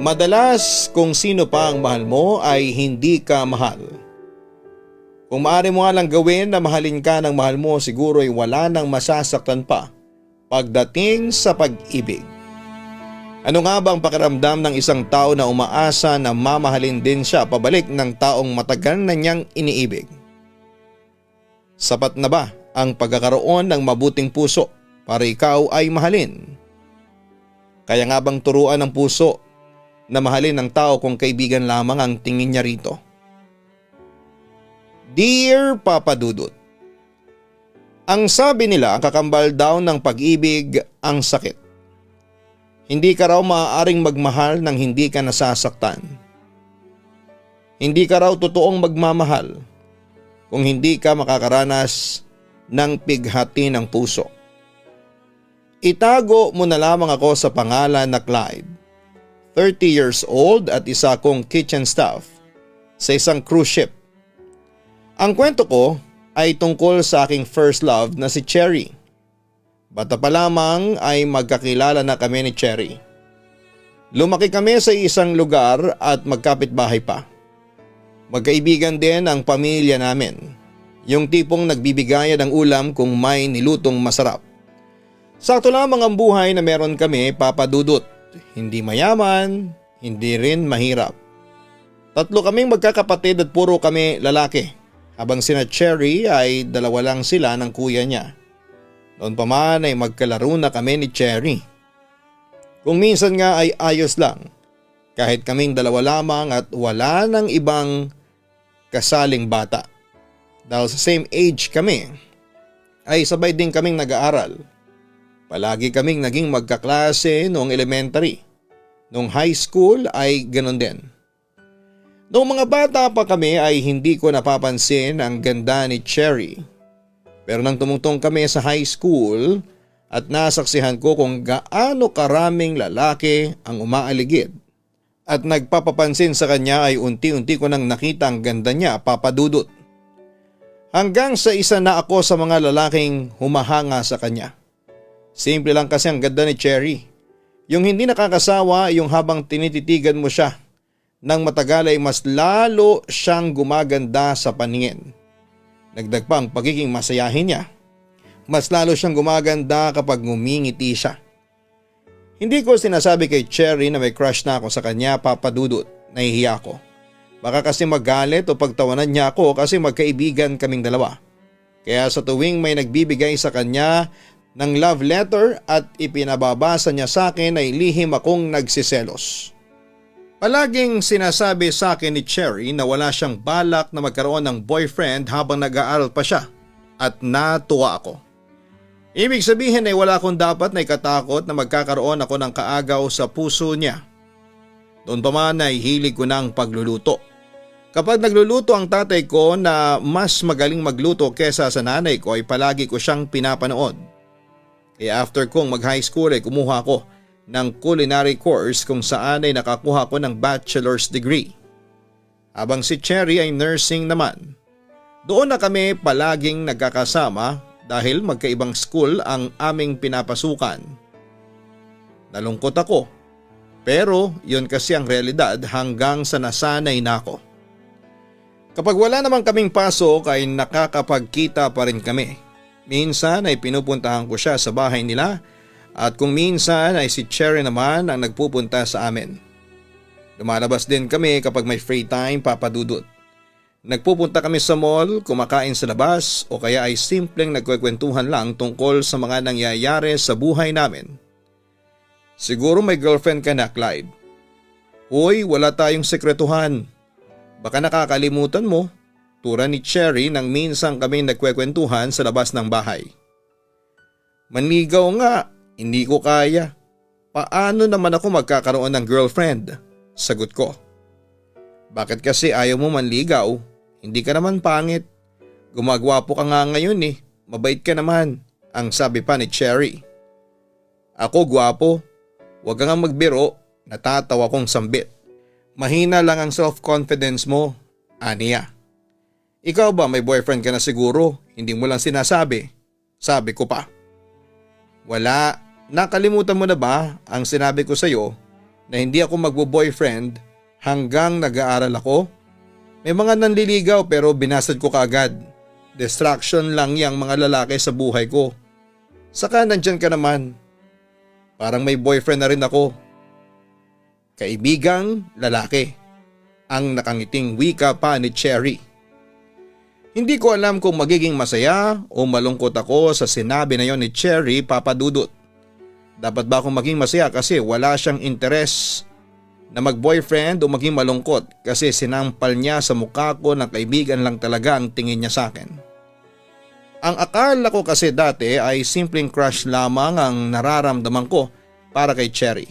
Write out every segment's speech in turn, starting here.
Madalas kung sino pa ang mahal mo ay hindi ka mahal. Kung maaari mo nga lang gawin na mahalin ka ng mahal mo, siguro ay wala nang masasaktan pa pagdating sa pag-ibig. Ano nga ba ang pakiramdam ng isang tao na umaasa na mamahalin din siya pabalik ng taong matagal na niyang iniibig? Sapat na ba ang pagkakaroon ng mabuting puso para ikaw ay mahalin? Kaya nga bang turuan ng puso na mahalin ng tao kung kaibigan lamang ang tingin niya rito? Dear Papa Dudut, ang sabi nila kakambal daw ng pag-ibig ang sakit. Hindi ka raw maaaring magmahal nang hindi ka nasasaktan. Hindi ka raw totoong magmamahal kung hindi ka makakaranas ng pighati ng puso. Itago mo na lamang ako sa pangalan na Clyde, 30 years old at isa kong kitchen staff sa isang cruise ship. Ang kwento ko ay tungkol sa aking first love na si Cherry. Bata pa lamang ay magkakilala na kami ni Cherry. Lumaki kami sa isang lugar at magkapitbahay pa. Magkaibigan din ang pamilya namin. Yung tipong nagbibigayan ng ulam kung may nilutong masarap. Sakto lamang ang buhay na meron kami, Papa Dudut. Hindi mayaman, hindi rin mahirap. Tatlo kaming magkakapatid at puro kami lalaki. Habang sina Cherry ay dalawa lang sila ng kuya niya. Noon pa man ay magkalaro na kami ni Cherry. Kung minsan nga ay ayos lang. Kahit kaming dalawa lamang at wala ng ibang kasaling bata. Dahil sa same age kami, ay sabay din kaming nag-aaral. Palagi kaming naging magkaklase noong elementary. Noong high school ay ganon din. Noong mga bata pa kami ay hindi ko napapansin ang ganda ni Cherry. Pero nang tumungtong kami sa high school at nasaksihan ko kung gaano karaming lalaki ang umaaligid at nagpapapansin sa kanya ay unti-unti ko nang nakita ang ganda niya, Papa Dudut. Hanggang sa isa na ako sa mga lalaking humahanga sa kanya. Simple lang kasi ang ganda ni Cherry. Yung hindi nakakasawa, yung habang tinititigan mo siya nang matagal ay mas lalo siyang gumaganda sa paningin. Nagdag pa ang pagiging masayahin niya. Mas lalo siyang gumaganda kapag ngumingiti siya. Hindi ko sinasabi kay Cherry na may crush na ako sa kanya, Papa Dudut. Nahihiya ako. Baka kasi magalit o pagtawanan niya ako kasi magkaibigan kaming dalawa. Kaya sa tuwing may nagbibigay sa kanya ng love letter at ipinababasa niya sa akin ay lihim akong nagsiselos. Palaging sinasabi sa akin ni Cherry na wala siyang balak na magkaroon ng boyfriend habang nag-aaral pa siya at natuwa ako. Ibig sabihin ay wala akong dapat na ikatakot na magkakaroon ako ng kaagaw sa puso niya. Doon pa man ay hilig ko ng pagluluto. Kapag nagluluto ang tatay ko na mas magaling magluto kesa sa nanay ko ay palagi ko siyang pinapanood. Kaya after kong mag-high school ay kumuha ko ng culinary course kung saan ay nakakuha ko ng bachelor's degree. Habang si Cherry ay nursing naman. Doon na kami palaging nagkakasama dahil magkaibang school ang aming pinapasukan. Nalungkot ako, pero yun kasi ang realidad hanggang sa nasanay na ako. Kapag wala naman kaming pasok ay nakakapagkita pa rin kami. Minsan ay pinupuntahan ko siya sa bahay nila. At kung minsan ay si Cherry naman ang nagpupunta sa amin. Lumalabas din kami kapag may free time, Papa Dudut. Nagpupunta kami sa mall, kumakain sa labas o kaya ay simpleng nagkwekwentuhan lang tungkol sa mga nangyayari sa buhay namin. Siguro may girlfriend ka na, Clyde. Hoy, wala tayong sekretuhan. Baka nakakalimutan mo, tura ni Cherry nang minsan kami nagkwekwentuhan sa labas ng bahay. Manligaw nga. Hindi ko kaya. Paano naman ako magkakaroon ng girlfriend? Sagot ko. Bakit kasi ayaw mo manligaw? Hindi ka naman pangit. Gumagwapo ka nga ngayon eh. Mabait ka naman. Ang sabi pa ni Cherry. Ako gwapo. Huwag kang magbiro. Natatawa kong sambit. Mahina lang ang self-confidence mo. Aniya. Ikaw ba may boyfriend ka na siguro? Hindi mo lang sinasabi. Sabi ko pa. Wala. Nakalimutan mo na ba ang sinabi ko sa iyo na hindi ako magbo-boyfriend hanggang nag-aaral ako. May mga nanliligaw pero binasad ko kaagad. Distraction lang yang mga lalaki sa buhay ko. Saka nandyan ka naman. Parang may boyfriend na rin ako. Kaibigang lalaki. Ang nakangiting wika pa ni Cherry. Hindi ko alam kung magiging masaya o malungkot ako sa sinabi na yon ni Cherry, Papa Dudut. Dapat ba akong maging masaya kasi wala siyang interes na mag-boyfriend o maging malungkot kasi sinampal niya sa mukha ko na kaibigan lang talaga ang tingin niya sa akin. Ang akala ko kasi dati ay simpleng crush lamang ang nararamdaman ko para kay Cherry.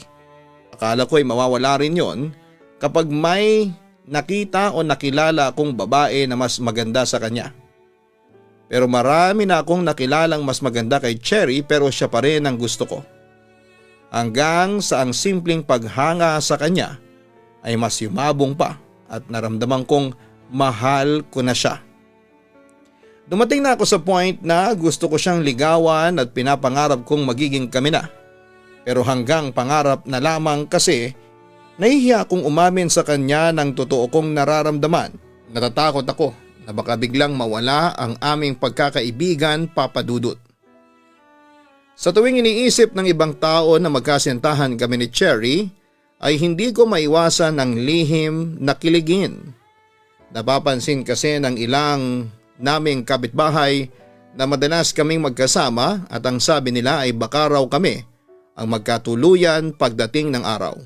Akala ko ay mawawala rin yon kapag may nakita o nakilala akong babae na mas maganda sa kanya. Pero marami na akong nakilalang mas maganda kay Cherry pero siya pa rin ang gusto ko. Hanggang sa ang simpleng paghanga sa kanya ay mas yumabong pa at naramdaman kong mahal ko na siya. Dumating na ako sa point na gusto ko siyang ligawan at pinapangarap kong magiging kami na. Pero hanggang pangarap na lamang kasi nahihiya akong umamin sa kanya ng totoo kong nararamdaman. Natatakot ako na baka biglang mawala ang aming pagkakaibigan, Papa Dudut. Sa tuwing iniisip ng ibang tao na magkasintahan kami ni Cherry ay hindi ko maiwasan ang lihim na kiligin. Napapansin kasi ng ilang naming kapitbahay na madalas kaming magkasama at ang sabi nila ay baka raw kami ang magkatuluyan pagdating ng araw.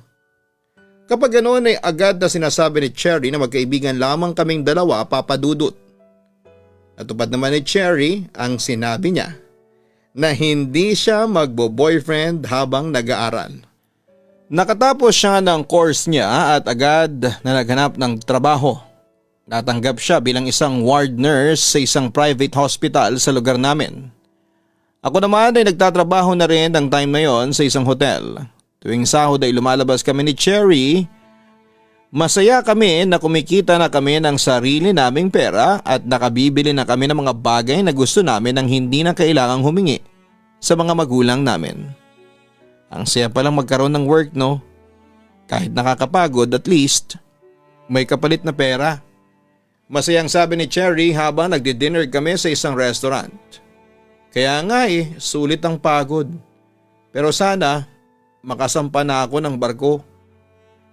Kapag ganoon ay agad na sinasabi ni Cherry na magkaibigan lamang kaming dalawa, Papa Dudut. Natupad naman ni Cherry ang sinabi niya na hindi siya magbo-boyfriend habang nag-aaral. Nakatapos siya ng course niya at agad na naghanap ng trabaho. Natanggap siya bilang isang ward nurse sa isang private hospital sa lugar namin. Ako naman ay nagtatrabaho na rin ng time na yon sa isang hotel. Tuwing sahod ay lumalabas kami ni Cherry. Masaya kami na kumikita na kami ng sarili naming pera at nakabibili na kami ng mga bagay na gusto namin nang hindi na kailangang humingi sa mga magulang namin. Ang saya palang magkaroon ng work, no? Kahit nakakapagod, at least may kapalit na pera. Masayang sabi ni Cherry habang nagdi-dinner kami sa isang restaurant. Kaya nga sulit ang pagod. Pero sana makasampa na ako ng barko.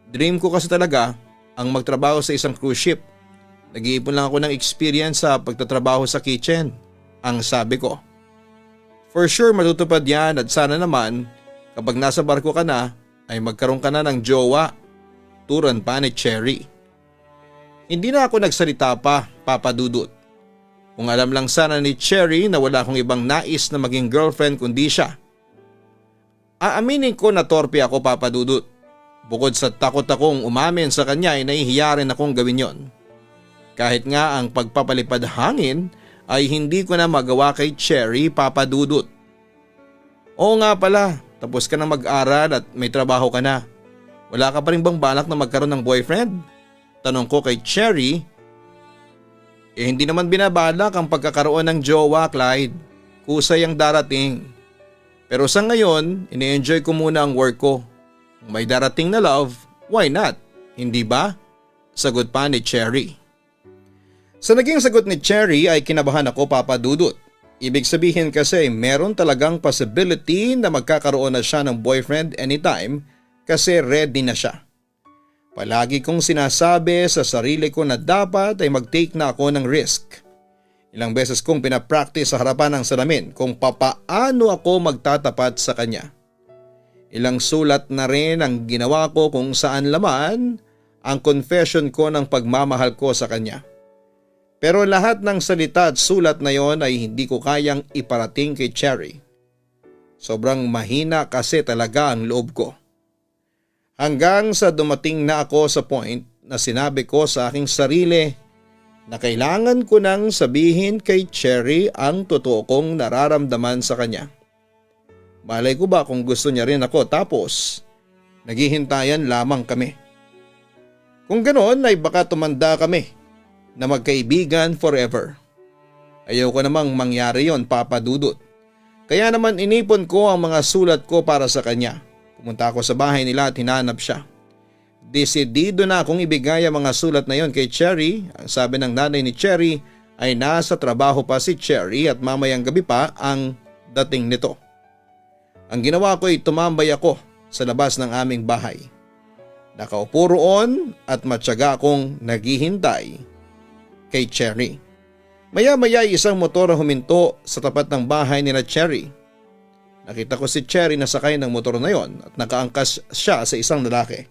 Dream ko kasi talaga ang magtrabaho sa isang cruise ship. Nag-iipon lang ako ng experience sa pagtatrabaho sa kitchen, ang sabi ko. For sure matutupad yan at sana naman kapag nasa barko ka na ay magkaroon ka na ng jowa, turan pa ni Cherry. Hindi na ako nagsalita pa, Papa Dudut. Kung alam lang sana ni Cherry na wala akong ibang nais na maging girlfriend kundi siya. Aaminin ko na torpe ako, Papa Dudut. Bukod sa takot akong umamin sa kanya ay nahihiya rin akong gawin yon. Kahit nga ang pagpapalipad hangin ay hindi ko na magawa kay Cherry, Papa Dudut. Oo nga pala, tapos ka na mag-aral at may trabaho ka na. Wala ka pa rin bang balak na magkaroon ng boyfriend? Tanong ko kay Cherry. Hindi naman binabalak ang pagkakaroon ng jowa, Clyde. Kusay ang darating. Pero sa ngayon, ini-enjoy ko muna ang work ko. Kung may darating na love, why not? Hindi ba? Sagot pa ni Cherry. Sa naging sagot ni Cherry ay kinabahan ako, Papa Dudut. Ibig sabihin kasi meron talagang possibility na magkakaroon na siya ng boyfriend anytime kasi ready na siya. Palagi kong sinasabi sa sarili ko na dapat ay mag-take na ako ng risk. Ilang beses kong pinapractice sa harapan ng salamin kung papaano ako magtatapat sa kanya. Ilang sulat na rin ang ginawa ko kung saan laman ang confession ko ng pagmamahal ko sa kanya. Pero lahat ng salita at sulat na yon ay hindi ko kayang iparating kay Cherry. Sobrang mahina kasi talaga ang loob ko. Hanggang sa dumating na ako sa point na sinabi ko sa aking sarili na kailangan ko nang sabihin kay Cherry ang totoo kong nararamdaman sa kanya. Malay ko ba kung gusto niya rin ako tapos naghihintayan lamang kami. Kung ganoon ay baka tumanda kami na magkaibigan forever. Ayaw ko namang mangyari yon, Papa Dudut. Kaya naman inipon ko ang mga sulat ko para sa kanya. Pumunta ako sa bahay nila at hinanap siya. Desidido na akong ibigay ang mga sulat na yon kay Cherry. Ang sabi ng nanay ni Cherry ay nasa trabaho pa si Cherry at mamayang gabi pa ang dating nito. Ang ginawa ko ay tumambay ako sa labas ng aming bahay. Nakaupo roon at matyaga akong naghihintay kay Cherry. Maya-maya ay isang motor ang huminto sa tapat ng bahay ni na Cherry. Nakita ko si Cherry na sakay ng motor na yon at nakaangkas siya sa isang lalaki.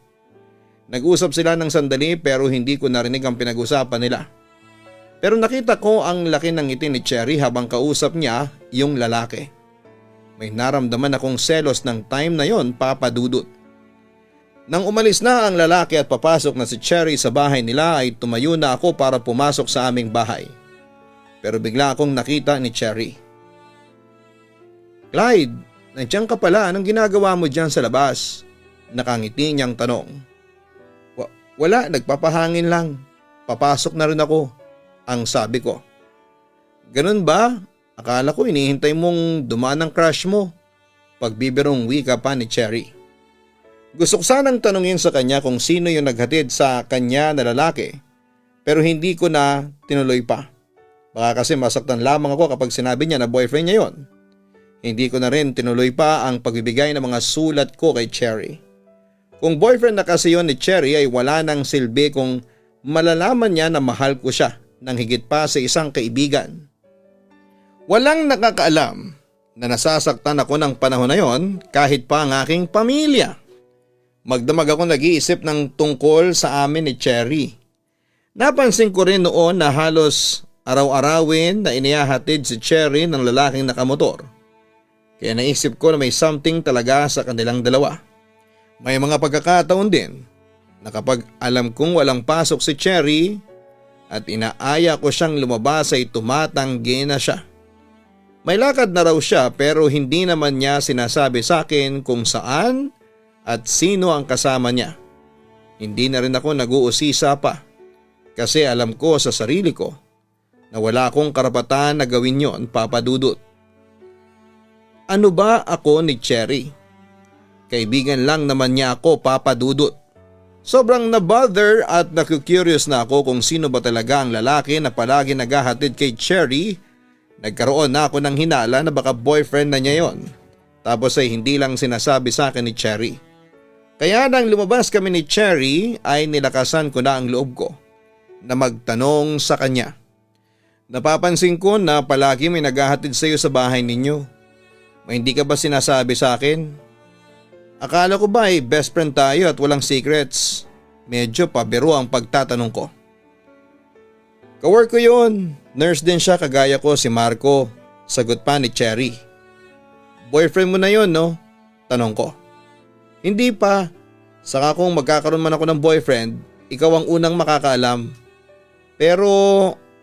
Nag-usap sila ng sandali pero hindi ko narinig ang pinag-usapan nila. Pero nakita ko ang laki ng ngiti ni Cherry habang kausap niya yung lalaki. May naramdaman akong selos ng time na yon, Papa Dudut. Nang umalis na ang lalaki at papasok na si Cherry sa bahay nila ay tumayo na ako para pumasok sa aming bahay. Pero bigla akong nakita ni Cherry. "Clyde, nandiyan ka pala, anong ginagawa mo dyan sa labas?" Nakangiti niyang tanong. "Wala, nagpapahangin lang. Papasok na rin ako," ang sabi ko. "Ganun ba? Akala ko inihintay mong dumaan ang crush mo." Pagbibirong wika pa ni Cherry. Gusto ko sanang tanungin sa kanya kung sino yung naghatid sa kanya na lalaki pero hindi ko na tinuloy pa. Baka kasi masaktan lamang ako kapag sinabi niya na boyfriend niya yon. Hindi ko na rin tinuloy pa ang pagbibigay ng mga sulat ko kay Cherry. Kung boyfriend na kasi yon ni Cherry ay wala nang silbi kung malalaman niya na mahal ko siya nang higit pa sa isang kaibigan. Walang nakakaalam na nasasaktan ako ng panahon na yon kahit pa ang aking pamilya. Magdamag ako nag-iisip ng tungkol sa amin ni Cherry. Napansin ko rin noon na halos araw-arawin na inihahatid si Cherry ng lalaking nakamotor. Kaya naisip ko na may something talaga sa kanilang dalawa. May mga pagkakataon din na kapag alam kong walang pasok si Cherry at inaaya ko siyang lumabas ay tumatanggi na siya. May lakad na raw siya pero hindi naman niya sinasabi sa akin kung saan at sino ang kasama niya. Hindi na rin ako nag-uusisa pa kasi alam ko sa sarili ko na wala akong karapatan na gawin yon, Papa Dudut. Ano ba ako ni Cherry? Kaibigan lang naman niya ako, Papa Dudut. Sobrang na-bother at naku-curious na ako kung sino ba talaga ang lalaki na palagi naghahatid kay Cherry. Nagkaroon na ako ng hinala na baka boyfriend na niya yon. Tapos ay hindi lang sinasabi sa akin ni Cherry. Kaya nang lumabas kami ni Cherry ay nilakasan ko na ang loob ko na magtanong sa kanya. Napapansin ko na palagi may naghahatid sa iyo sa bahay ninyo. May hindi ka ba sinasabi sa akin? Akala ko ba ay best friend tayo at walang secrets? Medyo pabiro ang pagtatanong ko. Kawork ko yun. Nurse din siya kagaya ko, si Marco. Sagot pa ni Cherry. Boyfriend mo na yun, no? Tanong ko. Hindi pa. Saka kung magkakaroon man ako ng boyfriend, ikaw ang unang makakaalam. Pero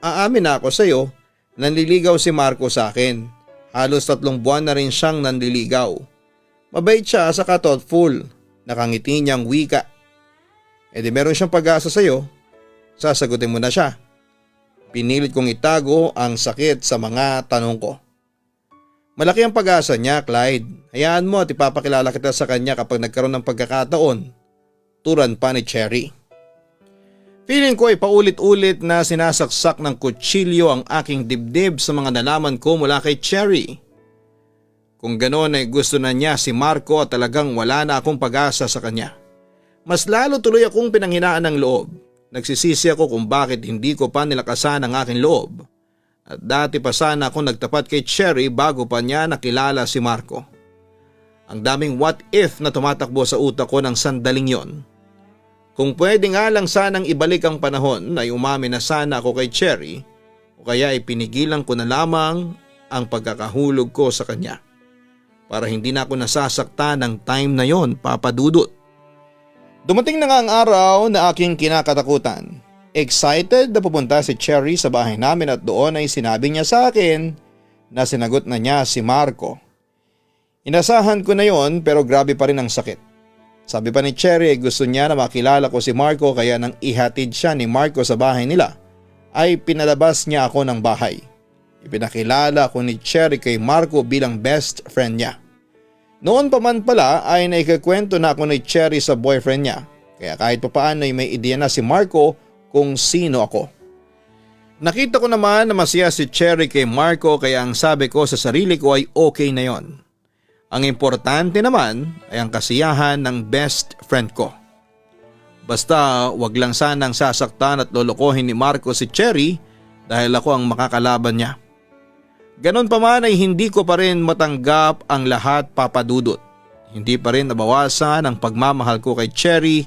aamin na ako sa'yo, nanliligaw si Marco sa akin. Halos 3 buwan na rin siyang nanliligaw. Mabait siya saka thoughtful. Nakangiti niyang wika. E di meron siyang pag-asa sa'yo. Sasagutin mo na siya. Pinilit kong itago ang sakit sa mga tanong ko. Malaki ang pag-asa niya, Clyde. Hayaan mo at ipapakilala kita sa kanya kapag nagkaroon ng pagkakataon. Turan pa ni Cherry. Feeling ko ay paulit-ulit na sinasaksak ng kutsilyo ang aking dibdib sa mga nalaman ko mula kay Cherry. Kung ganoon ay gusto na niya si Marco at talagang wala na akong pag-asa sa kanya. Mas lalo tuloy akong pinanghinaan ng loob. Nagsisisi ako kung bakit hindi ko pa nilakasan ang aking loob. At dati pa sana akong nagtapat kay Cherry bago pa niya nakilala si Marco. Ang daming what if na tumatakbo sa utak ko ng sandaling yon. Kung pwede nga lang sanang ibalik ang panahon ay umamin na sana ako kay Cherry o kaya ipinigilan ko na lamang ang pagkakahulog ko sa kanya. Para hindi na ako nasasaktan ng time na yon, Papa Dudut. Dumating na nga ang araw na aking kinakatakutan. Excited na pupunta si Cherry sa bahay namin at doon ay sinabi niya sa akin na sinagot na niya si Marco. Inasahan ko na yon pero grabe pa rin ang sakit. Sabi pa ni Cherry ay gusto niya na makilala ko si Marco kaya nang ihatid siya ni Marco sa bahay nila ay pinalabas niya ako ng bahay. Ipinakilala ko ni Cherry kay Marco bilang best friend niya. Noon pa man pala ay naikakwento na ako ni Cherry sa boyfriend niya Kaya kahit papaano ay may ideya na si Marco kung sino ako. Nakita ko naman na masaya si Cherry kay Marco kaya ang sabi ko sa sarili ko ay okay na yon. Ang importante naman ay ang kasiyahan ng best friend ko. Basta wag lang sanang sasaktan at lolokohin ni Marco si Cherry dahil ako ang makakalaban niya. Ganon pa man ay hindi ko pa rin matanggap ang lahat, Papa Dudut. Hindi pa rin nabawasan ang pagmamahal ko kay Cherry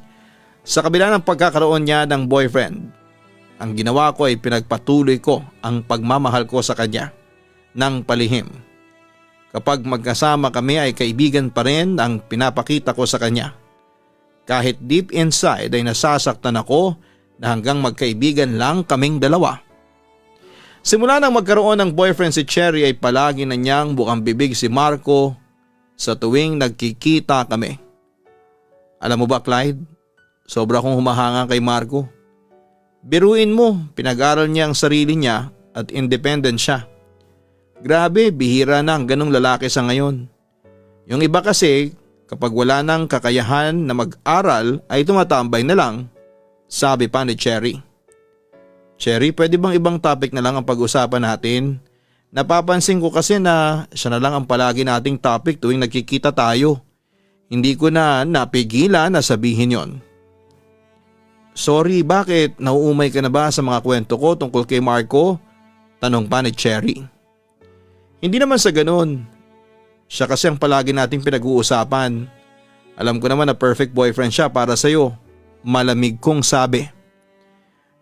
sa kabila ng pagkakaroon niya ng boyfriend. Ang ginawa ko ay pinagpatuloy ko ang pagmamahal ko sa kanya ng palihim. Kapag magkasama kami ay kaibigan pa rin ang pinapakita ko sa kanya. Kahit deep inside ay nasasaktan ako na hanggang magkaibigan lang kaming dalawa. Simula nang magkaroon ng boyfriend si Cherry ay palagi na niyang bukang bibig si Marco sa tuwing nagkikita kami. Alam mo ba, Clyde? Sobra akong humahanga kay Marco. Biruin mo, pinag-aral niya ang sarili niya at independent siya. Grabe, bihira na ang ganong lalaki sa ngayon. Yung iba kasi, kapag wala nang kakayahan na mag-aral ay tumatambay na lang, sabi pa ni Cherry. Cherry, pwede bang ibang topic na lang ang pag-usapan natin? Napapansin ko kasi na siya na lang ang palagi nating topic tuwing nagkikita tayo. Hindi ko na napigilan na sabihin yon. Sorry, bakit? Nauumay ka na ba sa mga kwento ko tungkol kay Marco? Tanong pa ni Cherry. Hindi naman sa ganun. Siya kasi ang palagi nating pinag-uusapan. Alam ko naman na perfect boyfriend siya para sa'yo. Malamig kong sabi.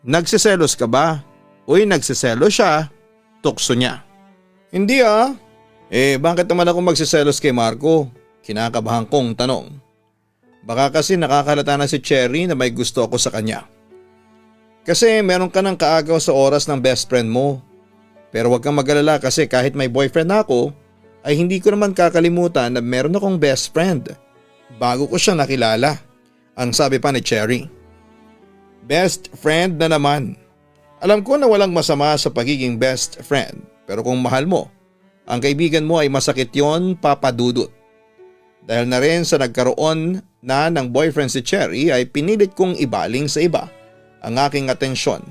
Nagsiselos ka ba? Uy, nagsiselos siya. Tukso niya. Hindi ah. Bakit naman ako magsiselos kay Marco? Kinakabahan kong tanong. Baka kasi nakakalata na si Cherry na may gusto ako sa kanya. Kasi meron ka ng kaagaw sa oras ng best friend mo. Pero wag kang mag-alala kasi kahit may boyfriend na ako, ay hindi ko naman kakalimutan na meron akong best friend. Bago ko siya nakilala, ang sabi pa ni Cherry. Best friend na naman. Alam ko na walang masama sa pagiging best friend, pero kung mahal mo, ang kaibigan mo ay masakit yon, Papa Dudut. Dahil na rin sa nagkaroon na ng boyfriend si Cherry ay pinilit kong ibaling sa iba ang aking atensyon.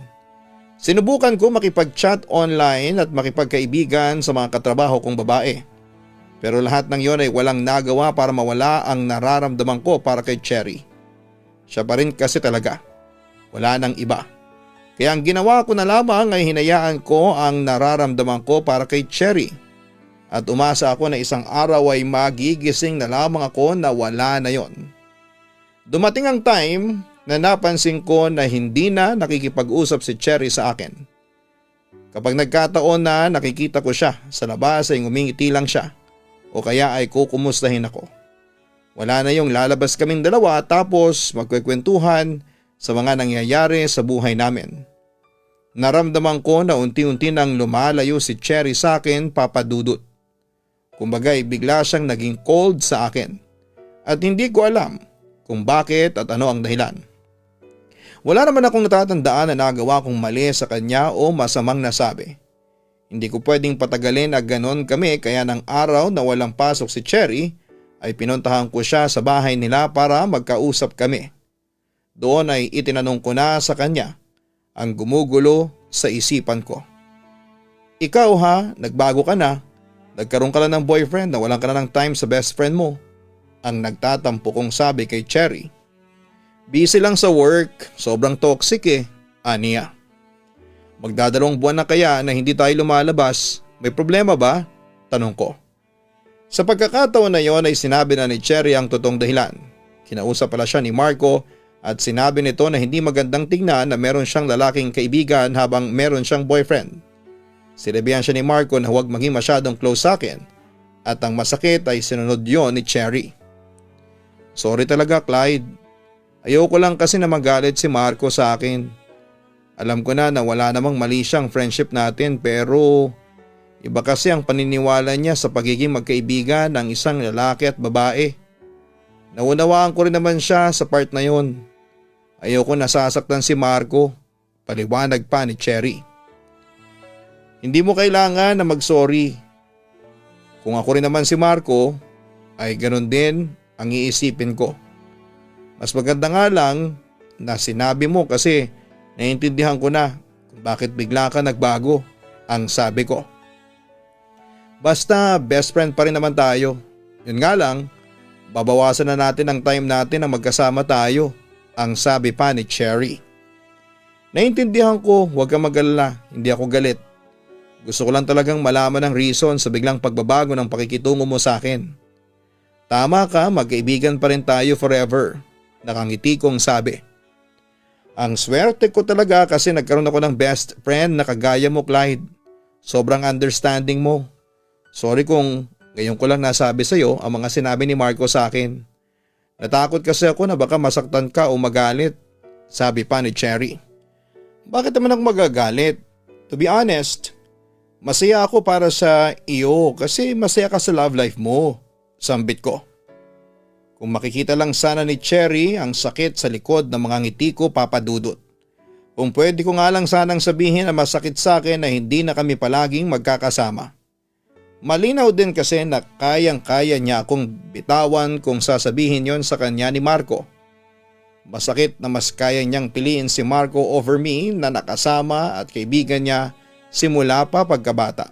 Sinubukan ko makipag-chat online at makipagkaibigan sa mga katrabaho kong babae. Pero lahat ng yon ay walang nagawa para mawala ang nararamdaman ko para kay Cherry. Siya pa rin kasi talaga. Wala nang iba. Kaya ang ginawa ko na lamang ay hinayaan ko ang nararamdaman ko para kay Cherry. At umasa ako na isang araw ay magigising na lamang ako na wala na yon. Dumating ang time na napansin ko na hindi na nakikipag-usap si Cherry sa akin. Kapag nagkataon na nakikita ko siya sa labas ay ngumingiti lang siya o kaya ay kukumustahin ako. Wala na yung lalabas kaming dalawa tapos magkwekwentuhan sa mga nangyayari sa buhay namin. Naramdaman ko na unti-unti nang lumalayo si Cherry sa akin, Papa Dudut. Kumbaga'y bigla siyang naging cold sa akin at hindi ko alam kung bakit at ano ang dahilan. Wala naman akong natatandaan na nagawa kong mali sa kanya o masamang nasabi. Hindi ko pwedeng patagalin na ganon kami kaya ng araw na walang pasok si Cherry ay pinuntahan ko siya sa bahay nila para magkausap kami. Doon ay itinanong ko na sa kanya ang gumugulo sa isipan ko. Ikaw ha, nagbago ka na. Nagkaroon ka lang ng boyfriend na walang ka na ng time sa best friend mo. Ang nagtatampo kong sabi kay Cherry. Busy lang sa work, sobrang toxic aniya. Magdadalawang buwan na kaya na hindi tayo lumalabas, may problema ba? Tanong ko. Sa pagkakataon na yon ay sinabi na ni Cherry ang totoong dahilan. Kinausap pala siya ni Marco at sinabi nito na hindi magandang tingnan na meron siyang lalaking kaibigan habang meron siyang boyfriend. Sinabihan siya ni Marco na huwag maging masyadong close sa akin at ang masakit ay sinunod yon ni Cherry. Sorry talaga, Clyde. Ayoko lang kasi na magalit si Marco sa akin. Alam ko na wala namang mali siyang friendship natin pero iba kasi ang paniniwala niya sa pagiging magkaibigan ng isang lalaki at babae. Naunawaan ko rin naman siya sa part na yon. Ayoko nasasaktan si Marco, paliwanag pa ni Cherry. Hindi mo kailangan na mag-sorry. Kung ako rin naman si Marco, ay ganun din ang iisipin ko. Mas maganda nga lang na sinabi mo kasi naiintindihan ko na kung bakit bigla ka nagbago, ang sabi ko. Basta best friend pa rin naman tayo. Yun nga lang, babawasan na natin ang time natin na magkasama tayo, ang sabi pa ni Cherry. Naiintindihan ko, huwag kang mag-alala, hindi ako galit. Gusto ko lang talagang malaman ang reason sa biglang pagbabago ng pakikitungo mo sa akin. Tama ka, magkaibigan pa rin tayo forever, nakangiti kong sabi. Ang swerte ko talaga kasi nagkaroon ako ng best friend na kagaya mo, Clyde. Sobrang understanding mo. Sorry kung ngayon ko lang nasabi sa iyo ang mga sinabi ni Marco sa akin. Natakot kasi ako na baka masaktan ka o magalit, sabi pa ni Cherry. Bakit naman ako magagalit? To be honest, masaya ako para sa iyo kasi masaya ka sa love life mo, sambit ko. Kung makikita lang sana ni Cherry ang sakit sa likod ng mga ngiti ko, papadudot. Kung pwede ko nga lang sanang sabihin na masakit sa akin na hindi na kami palaging magkakasama. Malinaw din kasi na kayang-kaya niya akong bitawan kung sasabihin yon sa kanya ni Marco. Masakit na mas kaya niyang piliin si Marco over me na nakasama at kaibigan niya simula pa pagkabata.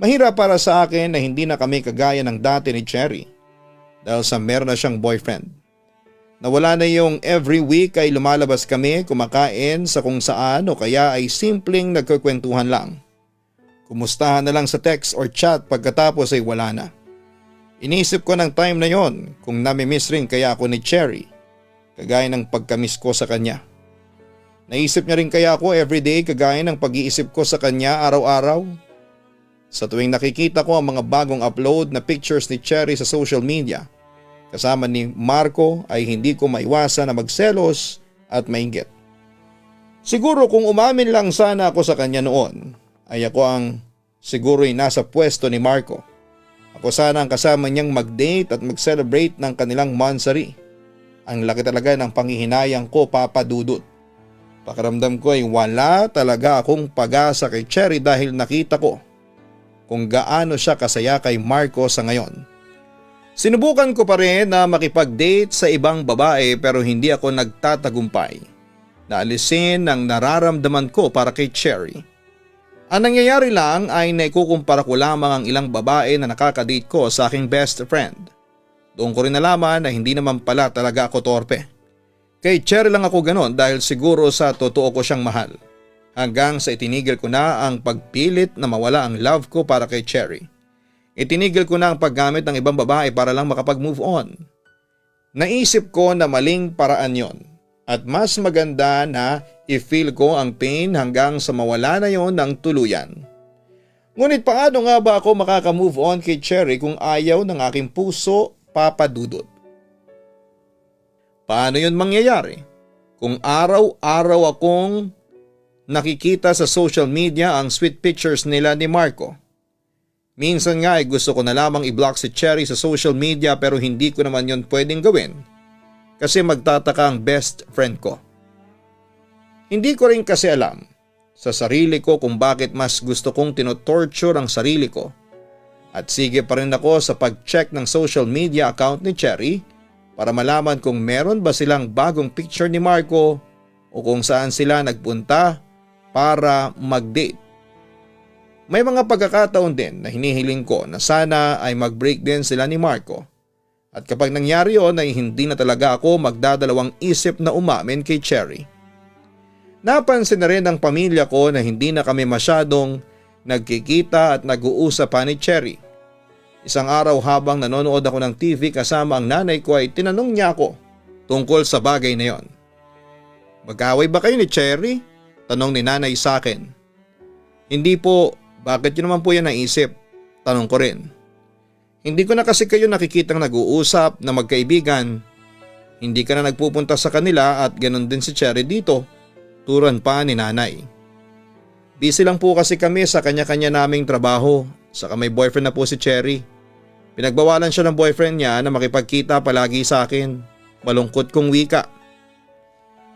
Mahirap para sa akin na hindi na kami kagaya ng dati ni Cherry dahil sa meron na siyang boyfriend. Nawala na yung every week ay lumalabas kami kumakain sa kung saan o kaya ay simpleng nagkukwentuhan lang. Kumustahan na lang sa text or chat pagkatapos ay wala na. Inisip ko ng time na yon kung namimiss rin kaya ako ni Cherry kagaya ng pagkamiss ko sa kanya. Naisip niya rin kaya ako everyday kagaya ng pag-iisip ko sa kanya araw-araw. Sa tuwing nakikita ko ang mga bagong upload na pictures ni Cherry sa social media kasama ni Marco ay hindi ko maiwasan na magselos at mainggit. Siguro kung umamin lang sana ako sa kanya noon ay ako ang siguro'y nasa pwesto ni Marco. Ako sana ang kasama niyang mag-date at mag-celebrate ng kanilang monthsary. Ang laki talaga ng panghihinayang ko, papadudot. Pakiramdam ko ay wala talaga akong pag-asa kay Cherry dahil nakita ko kung gaano siya kasaya kay Marco sa ngayon. Sinubukan ko pa rin na makipag-date sa ibang babae pero hindi ako nagtatagumpay. Naalisin ang nararamdaman ko para kay Cherry. Ang nangyayari lang ay naikukumpara ko lamang ang ilang babae na nakakadate ko sa aking best friend. Doon ko rin nalaman na hindi naman pala talaga ako torpe. Kay Cherry lang ako ganon dahil siguro sa totoo ko siyang mahal. Hanggang sa itinigil ko na ang pagpilit na mawala ang love ko para kay Cherry. Itinigil ko na ang paggamit ng ibang babae para lang makapag-move on. Naisip ko na maling paraan yon at mas maganda na i-feel ko ang pain hanggang sa mawala na yon ng tuluyan. Ngunit paano nga ba ako makaka-move on kay Cherry kung ayaw ng aking puso, papadudot? Paano yun mangyayari? Kung araw-araw akong nakikita sa social media ang sweet pictures nila ni Marco. Minsan nga ay gusto ko na lamang i-block si Cherry sa social media pero hindi ko naman yon pwedeng gawin kasi magtataka ang best friend ko. Hindi ko rin kasi alam sa sarili ko kung bakit mas gusto kong tinotorture ang sarili ko at sige pa rin ako sa pag-check ng social media account ni Cherry para malaman kung meron ba silang bagong picture ni Marco o kung saan sila nagpunta para mag-date. May mga pagkakataon din na hinihiling ko na sana ay mag-break din sila ni Marco. At kapag nangyari yon ay hindi na talaga ako magdadalawang isip na umamin kay Cherry. Napansin na rin ng pamilya ko na hindi na kami masyadong nagkikita at nag-uusap pa ni Cherry. Isang araw habang nanonood ako ng TV kasama ang nanay ko ay tinanong niya ako tungkol sa bagay na yon. Mag-away ba kayo ni Cherry? Tanong ni nanay sa akin. Hindi po. Bakit yun naman po yan naisip? Tanong ko rin. Hindi ko na kasi kayo nakikitang nag-uusap na magkaibigan. Hindi ka na nagpupunta sa kanila at ganun din si Cherry dito. Turan pa ni nanay. Busy lang po kasi kami sa kanya-kanya naming trabaho. Saka may boyfriend na po si Cherry. Pinagbawalan siya ng boyfriend niya na makipagkita palagi sa akin. Malungkot kong wika.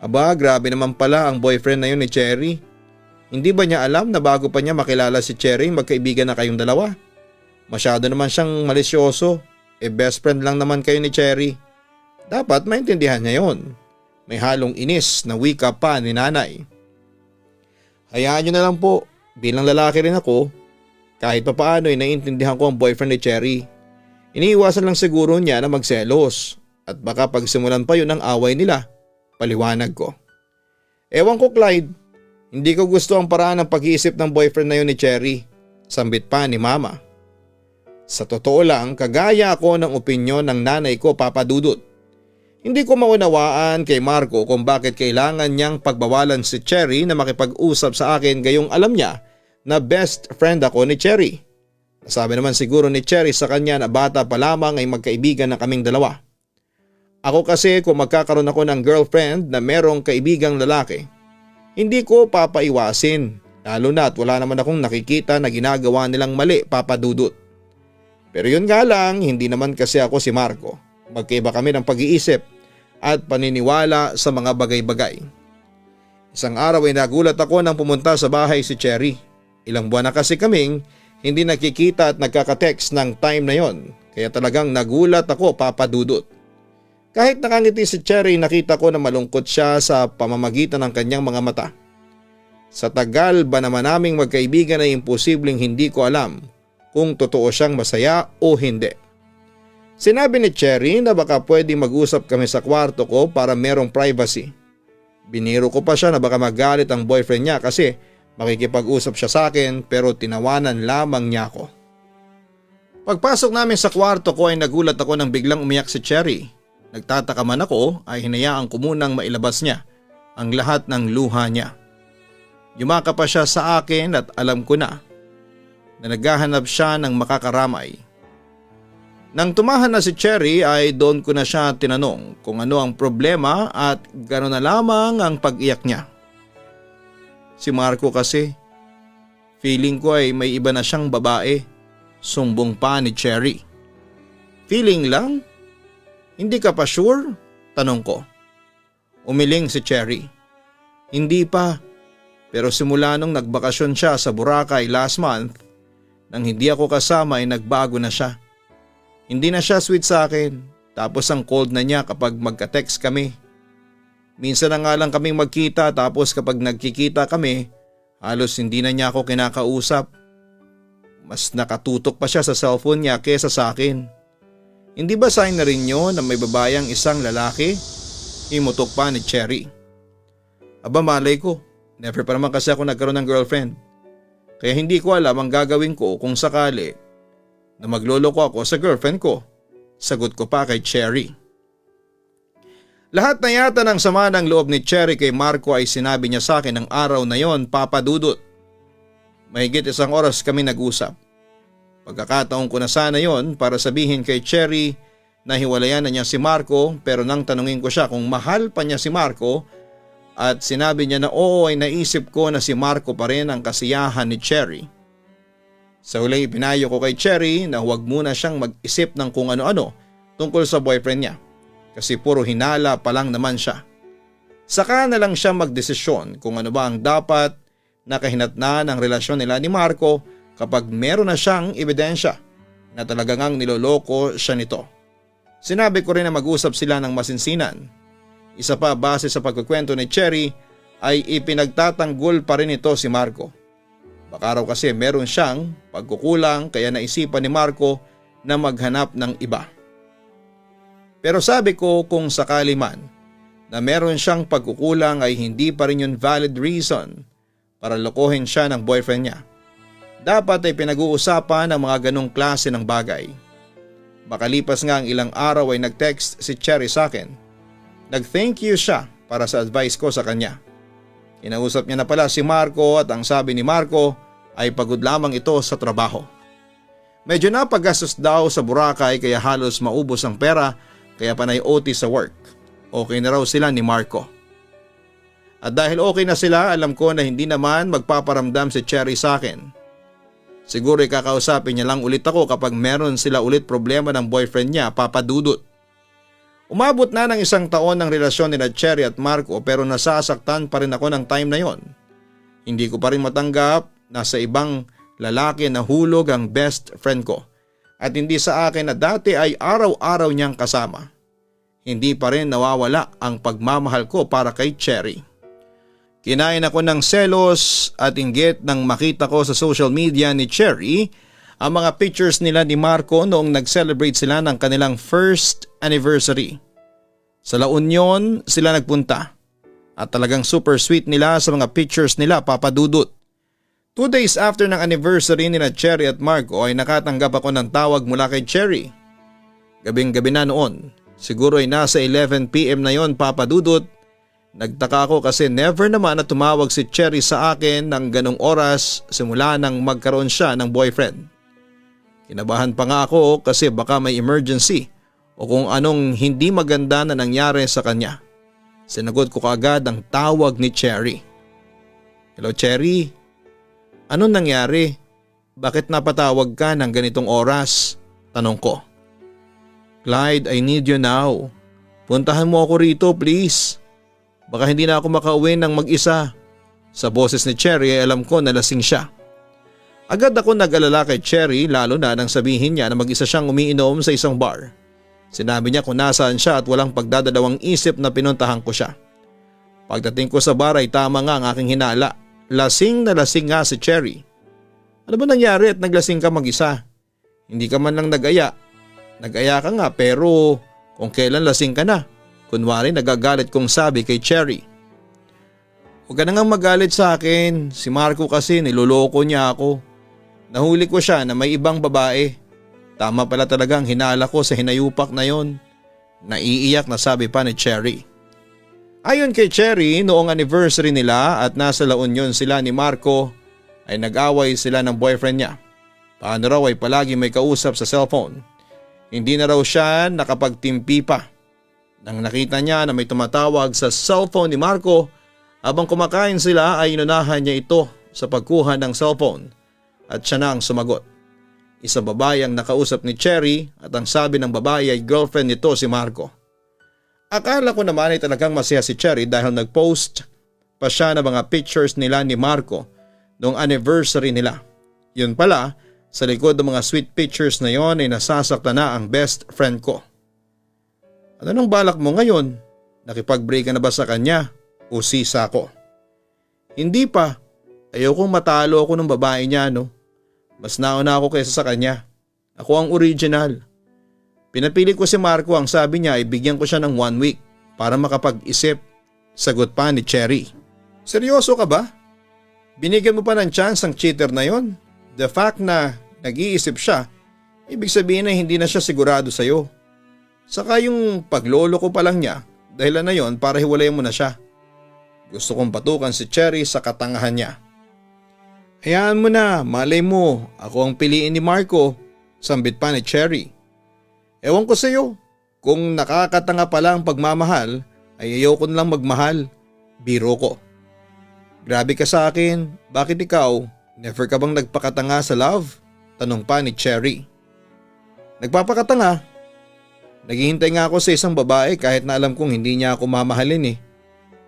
Aba, grabe naman pala ang boyfriend na yun ni Cherry. Hindi ba niya alam na bago pa niya makilala si Cherry magkaibigan na kayong dalawa? Masyado naman siyang malisyoso. Best friend lang naman kayo ni Cherry. Dapat maintindihan niya yon. May halong inis na wika pa ni nanay. Hayaan niyo na lang po, bilang lalaki rin ako, kahit papaano ay naiintindihan ko ang boyfriend ni Cherry. Iniiwasan lang siguro niya na magselos at baka pagsimulan pa yun ang away nila, paliwanag ko. Ewan ko Clyde, hindi ko gusto ang paraan ng pag-iisip ng boyfriend na yun ni Cherry, sambit pa ni mama. Sa totoo lang, kagaya ako ng opinyon ng nanay ko, Papa Dudut. Hindi ko maunawaan kay Marco kung bakit kailangan niyang pagbawalan si Cherry na makipag-usap sa akin gayong alam niya na best friend ako ni Cherry. Nasabi naman siguro ni Cherry sa kanya na bata pa lamang ay magkaibigan na kaming dalawa. Ako kasi kung magkakaroon ako ng girlfriend na merong kaibigang lalaki, hindi ko papaiwasin, lalo na at wala naman akong nakikita na ginagawa nilang mali, Papa Dudut. Pero yun nga lang, hindi naman kasi ako si Marco. Magkaiba kami ng pag-iisip at paniniwala sa mga bagay-bagay. Isang araw ay nagulat ako nang pumunta sa bahay si Cherry. Ilang buwan na kasi kaming hindi nakikita at nagkaka-text ng time na yon, kaya talagang nagulat ako, Papa Dudut. Kahit nakangiti si Cherry, nakita ko na malungkot siya sa pamamagitan ng kanyang mga mata. Sa tagal ba naman naming magkaibigan ay imposibleng hindi ko alam kung totoo siyang masaya o hindi. Sinabi ni Cherry na baka pwede mag-usap kami sa kwarto ko para merong privacy. Biniro ko pa siya na baka magalit ang boyfriend niya kasi makikipag-usap siya sa akin pero tinawanan lamang niya ako. Pagpasok namin sa kwarto ko ay nagulat ako nang biglang umiyak si Cherry. Nagtataka man ako ay hinayaan ko munang mailabas niya ang lahat ng luha niya. Yumaka pa siya sa akin at alam ko na naghahanap siya ng makakaramay. Nang tumahan na si Cherry ay doon ko na siya tinanong kung ano ang problema at gano'n na lamang ang pag-iyak niya. Si Marco kasi, feeling ko ay may iba na siyang babae, sumbong pa ni Cherry. Feeling lang? Hindi ka pa sure? Tanong ko. Umiling si Cherry. Hindi pa, pero simula nung nagbakasyon siya sa Boracay last month, nang hindi ako kasama ay nagbago na siya. Hindi na siya sweet sa akin, tapos ang cold na niya kapag magka-text kami. Minsan na nga lang kaming magkita tapos kapag nagkikita kami, halos hindi na niya ako kinakausap. Mas nakatutok pa siya sa cellphone niya kesa sa akin. Hindi ba sign na rin yun na may babayang isang lalaki? Imutok pa ni Cherry. Aba malay ko, never pa naman kasi ako nagkaroon ng girlfriend. Kaya hindi ko alam ang gagawin ko kung sakali na magloloko ako sa girlfriend ko. Sagot ko pa kay Cherry. Lahat na yata ng sama ng loob ni Cherry kay Marco ay sinabi niya sa akin ng araw na yon, Papa Dudut. Mahigit 1 oras kami nag-usap. Pagkakataon ko na sana yon para sabihin kay Cherry na hiwalayan na niya si Marco, pero nang tanungin ko siya kung mahal pa niya si Marco at sinabi niya na oo ay naisip ko na si Marco pa rin ang kasiyahan ni Cherry. Sa huling ipinayo ko kay Cherry na huwag muna siyang mag-isip ng kung ano-ano tungkol sa boyfriend niya kasi puro hinala pa lang naman siya. Saka na lang siya magdesisyon kung ano ba ang dapat na kahinatnan ng relasyon nila ni Marco kapag meron na siyang ebidensya na talagang niloloko siya nito. Sinabi ko rin na mag-usap sila ng masinsinan. Isa pa base sa pagkukwento ni Cherry ay ipinagtatanggol pa rin ito si Marco. Baka raw kasi meron siyang pagkukulang kaya naisipan ni Marco na maghanap ng iba. Pero sabi ko kung sakali man na meron siyang pagkukulang ay hindi pa rin yun valid reason para lokohin siya ng boyfriend niya. Dapat ay pinag-uusapan ang mga ganong klase ng bagay. Makalipas nga ang ilang araw ay nag-text si Cherry sa akin. Nag-thank you siya para sa advice ko sa kanya. Kinausap niya na pala si Marco at ang sabi ni Marco ay pagod lamang ito sa trabaho. Medyo napagastos daw sa Boracay kaya halos maubos ang pera kaya panay OT sa work. Okay na raw sila ni Marco. At dahil okay na sila, alam ko na hindi naman magpaparamdam si Cherry sa akin. Siguro kakausapin niya lang ulit ako kapag meron sila ulit problema ng boyfriend niya, Papa Dudut. Umabot na ng 1 taon ng relasyon nila Cherry at Marco pero nasasaktan pa rin ako ng time na yon. Hindi ko pa rin matanggap na sa ibang lalaki na hulog ang best friend ko at hindi sa akin na dati ay araw-araw niyang kasama. hindi pa rin nawawala ang pagmamahal ko para kay Cherry. Kinain ako ng selos at inggit nang makita ko sa social media ni Cherry ang mga pictures nila ni Marco noong nag-celebrate sila ng kanilang first anniversary. Sa La Union sila nagpunta at talagang super sweet nila sa mga pictures nila, Papa Dudut. 2 days after ng anniversary nila Cherry at Marco ay nakatanggap ako ng tawag mula kay Cherry. Gabing-gabi na noon, siguro ay nasa 11 PM na yon, Papa Dudut. Nagtaka ako kasi never naman na tumawag si Cherry sa akin ng ganong oras simula nang magkaroon siya ng boyfriend. Kinabahan pa nga ako kasi baka may emergency o kung anong hindi maganda na nangyari sa kanya. Sinagot ko kaagad ang tawag ni Cherry. Hello Cherry, anong nangyari? Bakit napatawag ka ng ganitong oras? Tanong ko. Clyde, I need you now. Puntahan mo ako rito please. Baka hindi na ako makauwi ng mag-isa. Sa boses ni Cherry ay alam ko na lasing siya. Agad ako nag-alala kay Cherry lalo na nang sabihin niya na mag-isa siyang umiinom sa isang bar. Sinabi niya kung nasaan siya at walang pagdadalawang isip na pinuntahan ko siya. Pagdating ko sa bar ay tama nga ang aking hinala. Lasing na lasing nga si Cherry. Ano ba nangyari at naglasing ka mag-isa? Hindi ka man lang nag-aya. Nag-aya ka nga pero kung kailan lasing ka na. Kunwari nagagalit kong sabi kay Cherry. Huwag ka na nga magalit sa akin. Si Marco kasi niloloko niya ako. Nahuli ko siya na may ibang babae. Tama pala talagang hinala ko sa hinayupak na yon. Naiiyak na sabi pa ni Cherry. Ayon kay Cherry, noong anniversary nila at nasa La Union sila ni Marco ay nag-away sila ng boyfriend niya. Paano raw ay palagi may kausap sa cellphone. Hindi na raw siya nakapagtimpi pa. Nang nakita niya na may tumatawag sa cellphone ni Marco habang kumakain sila ay inunahan niya ito sa pagkuha ng cellphone at siya na ang sumagot. Isang babae ang nakausap ni Cherry at ang sabi ng babae ay girlfriend nito si Marco. Akala ko naman ay talagang masaya si Cherry dahil nag-post pa siya ng mga pictures nila ni Marco noong anniversary nila. Yun pala, sa likod ng mga sweet pictures na yon ay nasasakta na ang best friend ko. Ano nang balak mo ngayon? Nakipag-break ka na ba sa kanya o sisa ko? Hindi pa. Ayokong matalo ako ng babae niya no. Mas nauna ako kaysa sa kanya. Ako ang original. Pinapili ko si Marco, ang sabi niya ay bigyan ko siya ng 1 week para makapag-isip. Sagot pa ni Cherry. Seryoso ka ba? Binigyan mo pa ng chance ang cheater na yon? The fact na nag-iisip siya, ibig sabihin na hindi na siya sigurado sa'yo. Saka yung paglolo ko pa lang niya, dahilan na yon para hiwalayan mo na siya. Gusto kong patukan si Cherry sa katangahan niya. Hayaan mo na, malay mo, ako ang piliin ni Marco, sambit pa ni Cherry. Ewan ko sa'yo, kung nakakatanga pala ang pagmamahal, ay ayoko lang magmahal, biro ko. Grabe ka sa akin, bakit ikaw, never ka bang nagpakatanga sa love? Tanong pa ni Cherry. Nagpapakatanga? Naghihintay nga ako sa isang babae kahit na alam kong hindi niya ako mamahalin eh.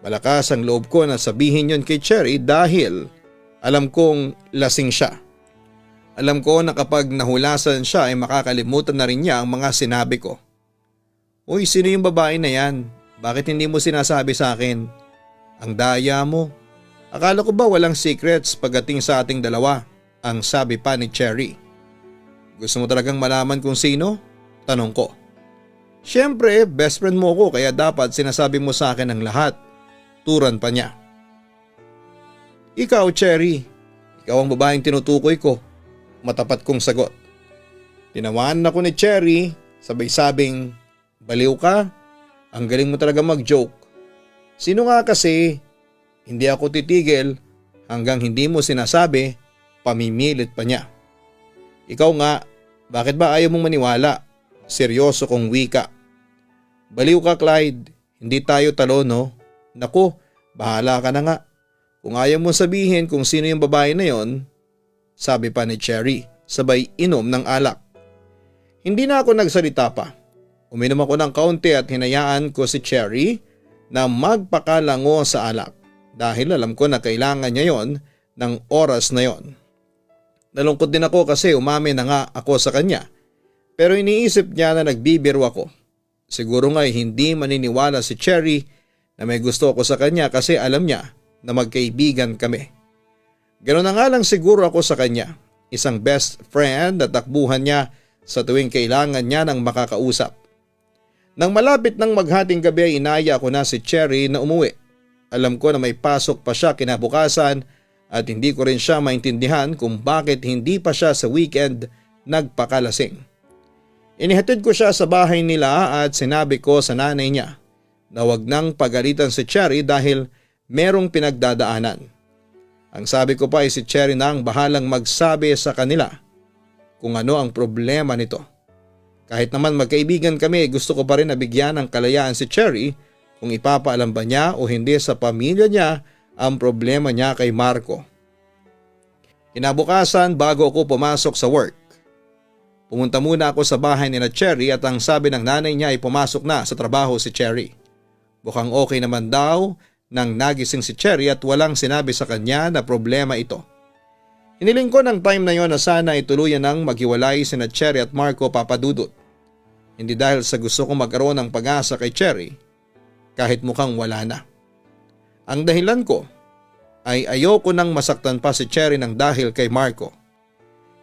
Malakas ang loob ko na sabihin yon kay Cherry dahil alam kong lasing siya. Alam ko na kapag nahulasan siya ay makakalimutan na rin niya ang mga sinabi ko. Uy, sino yung babae na yan? Bakit hindi mo sinasabi sa akin? Ang daya mo. Akala ko ba walang secrets pagdating sa ating dalawa? Ang sabi pa ni Cherry. Gusto mo talagang malaman kung sino? Tanong ko. Siyempre, best friend mo ko kaya dapat sinasabi mo sa akin ang lahat. Turan pa niya. Ikaw, Cherry. Ikaw ang babaeng tinutukoy ko. Matapat kong sagot. Tinawanan ako ni Cherry, sabay-sabing, baliw ka? Ang galing mo talaga mag-joke. Sino nga kasi? Hindi ako titigil hanggang hindi mo sinasabi, pamimilit pa niya. Ikaw nga, bakit ba ayaw mong maniwala? Seryoso kong wika. Baliw ka, Clyde. Hindi tayo talo, no? Naku, bahala ka na nga. Kung ayaw mo sabihin kung sino yung babae na yon, sabi pa ni Cherry, sabay inom ng alak. Hindi na ako nagsalita pa. Uminom ako ng kaunti at hinayaan ko si Cherry na magpakalango sa alak dahil alam ko na kailangan niya yon ng oras na yon. Nalungkot din ako kasi umamin na nga ako sa kanya pero iniisip niya na nagbibiro ako. Siguro nga hindi maniniwala si Cherry na may gusto ako sa kanya kasi alam niya na magkaibigan kami. Ganoon na nga lang siguro ako sa kanya, isang best friend na takbuhan niya sa tuwing kailangan niya ng makakausap. Nang malapit ng maghating gabi ay inaya ko na si Cherry na umuwi. Alam ko na may pasok pa siya kinabukasan at hindi ko rin siya maintindihan kung bakit hindi pa siya sa weekend nagpakalasing. Inihatid ko siya sa bahay nila at sinabi ko sa nanay niya na wag nang pagalitan si Cherry dahil merong pinagdadaanan. Ang sabi ko pa ay si Cherry na ang bahalang magsabi sa kanila kung ano ang problema nito. Kahit naman magkaibigan kami, gusto ko pa rin na bigyan ng kalayaan si Cherry kung ipapaalam ba niya o hindi sa pamilya niya ang problema niya kay Marco. Kinabukasan bago ako pumasok sa work, pumunta muna ako sa bahay ni Cherry at ang sabi ng nanay niya ay pumasok na sa trabaho si Cherry. Mukhang okay naman daw nang nagising si Cherry at walang sinabi sa kanya na problema ito. Hiniling ko ng time na yon na sana ay tuluyan ng maghiwalay sina Cherry at Marco Papadudot. Hindi dahil sa gusto kong magkaroon ng pag-asa kay Cherry kahit mukhang wala na. Ang dahilan ko ay ayoko nang masaktan pa si Cherry ng dahil kay Marco.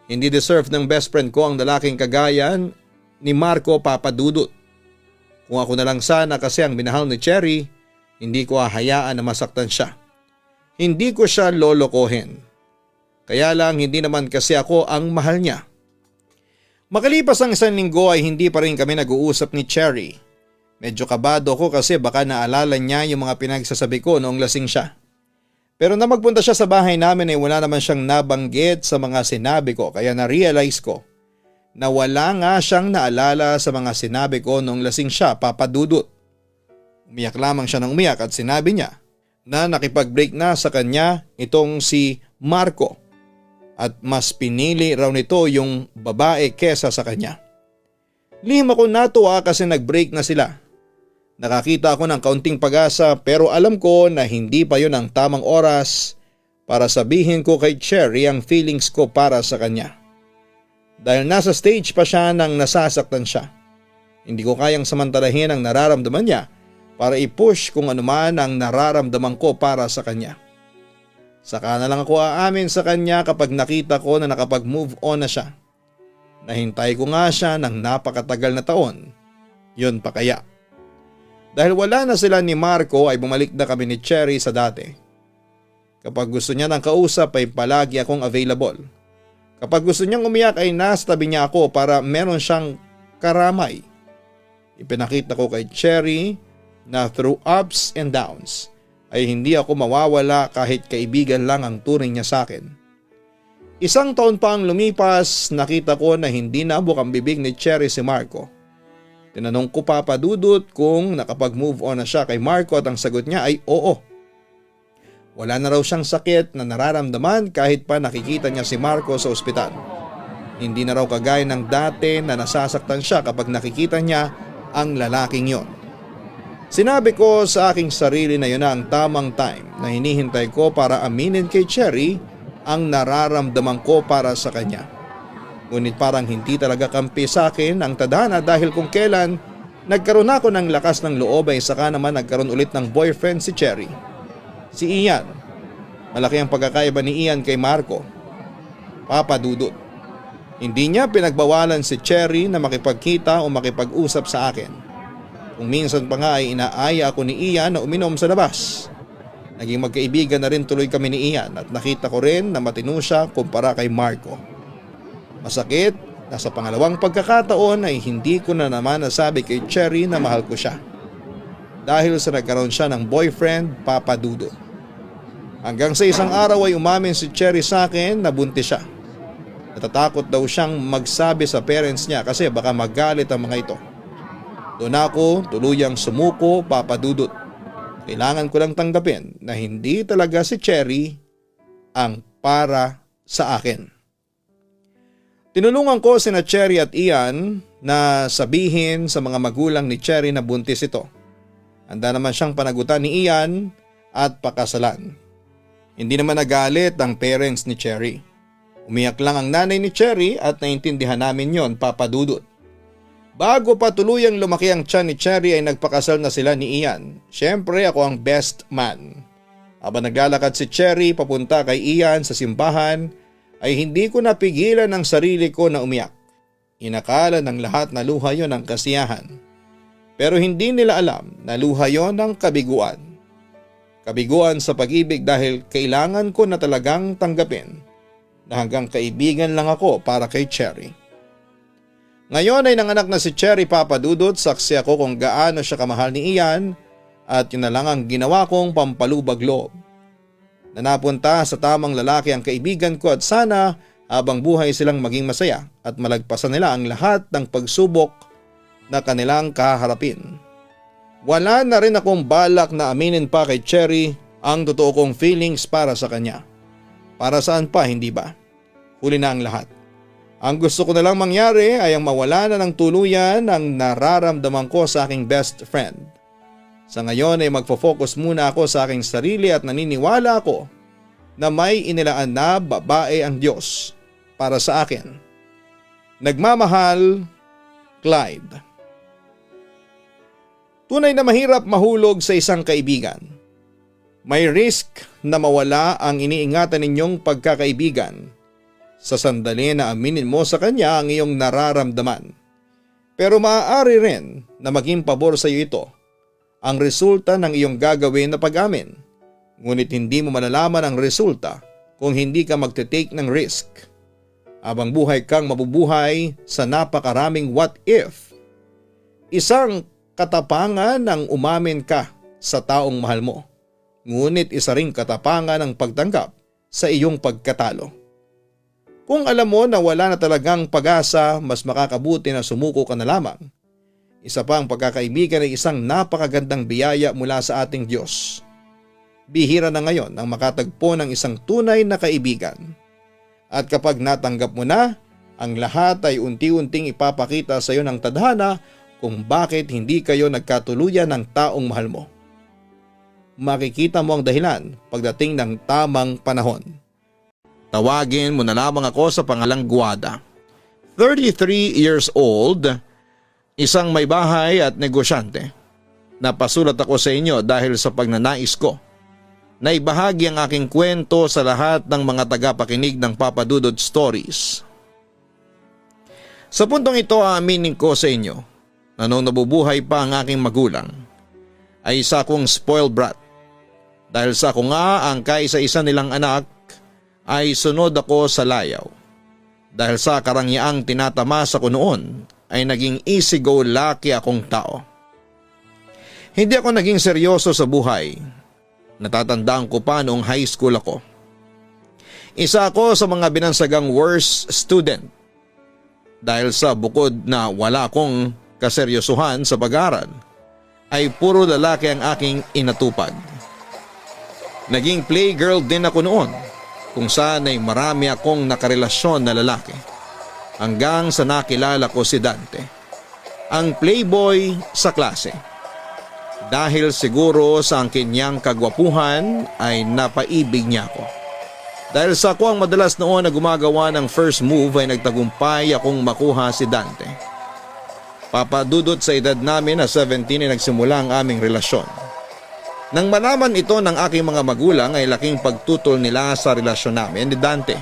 Hindi deserve ng best friend ko ang lalaking kagaya ni Marco Papadudot. Kung ako na lang sana kasi ang minahal ni Cherry, hindi ko hahayaan na masaktan siya. Hindi ko siya lolokohin. Kaya lang hindi naman kasi ako ang mahal niya. Makalipas ang 1 linggo ay hindi pa rin kami nag-uusap ni Cherry. Medyo kabado ko kasi baka naalala niya yung mga pinagsasabi ko noong lasing siya. Pero na magpunta siya sa bahay namin ay wala naman siyang nabanggit sa mga sinabi ko kaya na-realize ko na wala nga siyang naalala sa mga sinabi ko noong lasing siya, Papadudot. Umiyak lamang siya ng umiyak at sinabi niya na nakipag-break na sa kanya itong si Marco at mas pinili raw nito yung babae kesa sa kanya. Lihim ako natuwa kasi nag-break na sila. Nakakita ako ng kaunting pag-asa pero alam ko na hindi pa yun ang tamang oras para sabihin ko kay Cherry ang feelings ko para sa kanya. Dahil nasa stage pa siya nang nasasaktan siya. Hindi ko kayang samantalahin ang nararamdaman niya para i-push kung ano man ang nararamdaman ko para sa kanya. Saka na lang ako aamin sa kanya kapag nakita ko na nakapag-move on na siya. Nahintay ko nga siya ng napakatagal na taon. Yun pa kaya. Dahil wala na sila ni Marco ay bumalik na kami ni Cherry sa dati. Kapag gusto niya ng kausap ay palagi akong available. Kapag gusto niyang umiyak ay nasa tabi niya ako para meron siyang karamay. Ipinakita ko kay Cherry na through ups and downs ay hindi ako mawawala kahit kaibigan lang ang turing niya sa akin. 1 taon pa ang lumipas, nakita ko na hindi nabuk ang bibig ni Cherry si Marco. Tinanong ko Papadudot kung nakapag-move on na siya kay Marco at ang sagot niya ay oo. Wala na raw siyang sakit na nararamdaman kahit pa nakikita niya si Marco sa ospital. Hindi na raw kagaya ng dati na nasasaktan siya kapag nakikita niya ang lalaking yon. Sinabi ko sa aking sarili na yun na ang tamang time na hinihintay ko para aminin kay Cherry ang nararamdaman ko para sa kanya. Ngunit parang hindi talaga kampi sa akin ang tadhana dahil kung kailan nagkaroon ako ng lakas ng loob ay saka naman nagkaroon ulit ng boyfriend si Cherry. Si Ian. Malaki ang pagkakaiba ni Ian kay Marco. Papadudot. Hindi niya pinagbawalan si Cherry na makipagkita o makipag-usap sa akin. Kung minsan pa nga ay inaaya ako ni Ian na uminom sa labas. Naging magkaibigan na rin tuloy kami ni Ian at nakita ko rin na matino siya kumpara kay Marco. Masakit na sa pangalawang pagkakataon ay hindi ko na naman nasabi kay Cherry na mahal ko siya. Dahil sa nagkaroon siya ng boyfriend, Papadudot. Hanggang sa isang araw ay umamin si Cherry sa akin na buntis siya. Natatakot daw siyang magsabi sa parents niya kasi baka magalit ang mga ito. Doon ako tuluyang sumuko, Papadudot. Kailangan ko lang tanggapin na hindi talaga si Cherry ang para sa akin. Tinulungan ko sina Cherry at Ian na sabihin sa mga magulang ni Cherry na buntis ito. Handa naman siyang panagutan ni Ian at pakasalan. Hindi naman nagalit ang parents ni Cherry. Umiyak lang ang nanay ni Cherry at naintindihan namin yon, Papadudot. Bago pa tuluyang lumaki ang tiyan ni Cherry ay nagpakasal na sila ni Ian. Siyempre ako ang best man. Habang naglalakad si Cherry papunta kay Ian sa simbahan ay hindi ko napigilan ang sarili ko na umiyak. Inakala ng lahat na luha yon ng kasiyahan. Pero hindi nila alam na luha yon ng kabiguan. Kabiguan sa pag-ibig dahil kailangan ko na talagang tanggapin na hanggang kaibigan lang ako para kay Cherry. Ngayon ay nanganak na si Cherry, Papa Dudut, saksi ako kung gaano siya kamahal ni Ian at yun na lang ang ginawa kong pampalubag loob. Na napunta sa tamang lalaki ang kaibigan ko at sana habang buhay silang maging masaya at malagpasan nila ang lahat ng pagsubok na kanilang kaharapin. Wala na rin akong balak na aminin pa kay Cherry ang totoo kong feelings para sa kanya. Para saan pa, hindi ba? Huli na ang lahat. Ang gusto ko na lang mangyari ay ang mawala na ng tuluyan ang nararamdaman ko sa aking best friend. Sa ngayon ay magfo-focus muna ako sa aking sarili at naniniwala ako na may inilaan na babae ang Diyos para sa akin. Nagmamahal, Clyde. Tunay na mahirap mahulog sa isang kaibigan. May risk na mawala ang iniingatan ninyong pagkakaibigan sa sandali na aminin mo sa kanya ang iyong nararamdaman. Pero maaari rin na maging pabor sa iyo ito, ang resulta ng iyong gagawin na pag-amin. Ngunit hindi mo malalaman ang resulta kung hindi ka magte-take ng risk. Habang buhay kang mabubuhay sa napakaraming what if. Isang katapangan ang umamin ka sa taong mahal mo. Ngunit isa ring katapangan ang pagtanggap sa iyong pagkatalo. Kung alam mo na wala na talagang pag-asa, mas makakabuti na sumuko ka na lamang. Isa pa ang pagkakaibigan ay isang napakagandang biyaya mula sa ating Diyos. Bihira na ngayon ang makatagpo ng isang tunay na kaibigan. At kapag natanggap mo na, ang lahat ay unti-unting ipapakita sa iyo ng tadhana kung bakit hindi kayo nagkatuluyan ng taong mahal mo. Makikita mo ang dahilan pagdating ng tamang panahon. Tawagin mo na lamang ako sa pangalang Guada. 33 years old, isang may bahay at negosyante. Napasulat ako sa inyo dahil sa pagnanais ko na ibahagi ang aking kwento sa lahat ng mga tagapakinig ng Papa Dudut Stories. Sa puntong ito, aaminin ko sa inyo na nung nabubuhay pa ang aking magulang ay isa akong spoiled brat. Dahil sa ako nga ang kaisa-isa nilang anak ay sunod ako sa layaw. Dahil sa karangyang tinatamasa ko noon ay naging easy-go-lucky akong tao. Hindi ako naging seryoso sa buhay. Natatandaan ko pa noong high school ako. Isa ako sa mga binansagang worst student. Dahil sa bukod na wala akong kaseryosohan sa pag-aaral, ay puro lalaki ang aking inatupag. Naging playgirl din ako noon, kung saan ay marami akong nakarelasyon na lalaki. Hanggang sa nakilala ko si Dante, ang playboy sa klase. Dahil siguro sa ang kanyang kagwapuhan ay napaibig niya ako. Dahil sa ako ang madalas noon na gumagawa ng first move ay nagtagumpay akong makuha si Dante. Papadudot sa edad namin na 17 ay nagsimula ang aming relasyon. Nang malaman ito ng aking mga magulang ay laking pagtutol nila sa relasyon namin ni Dante.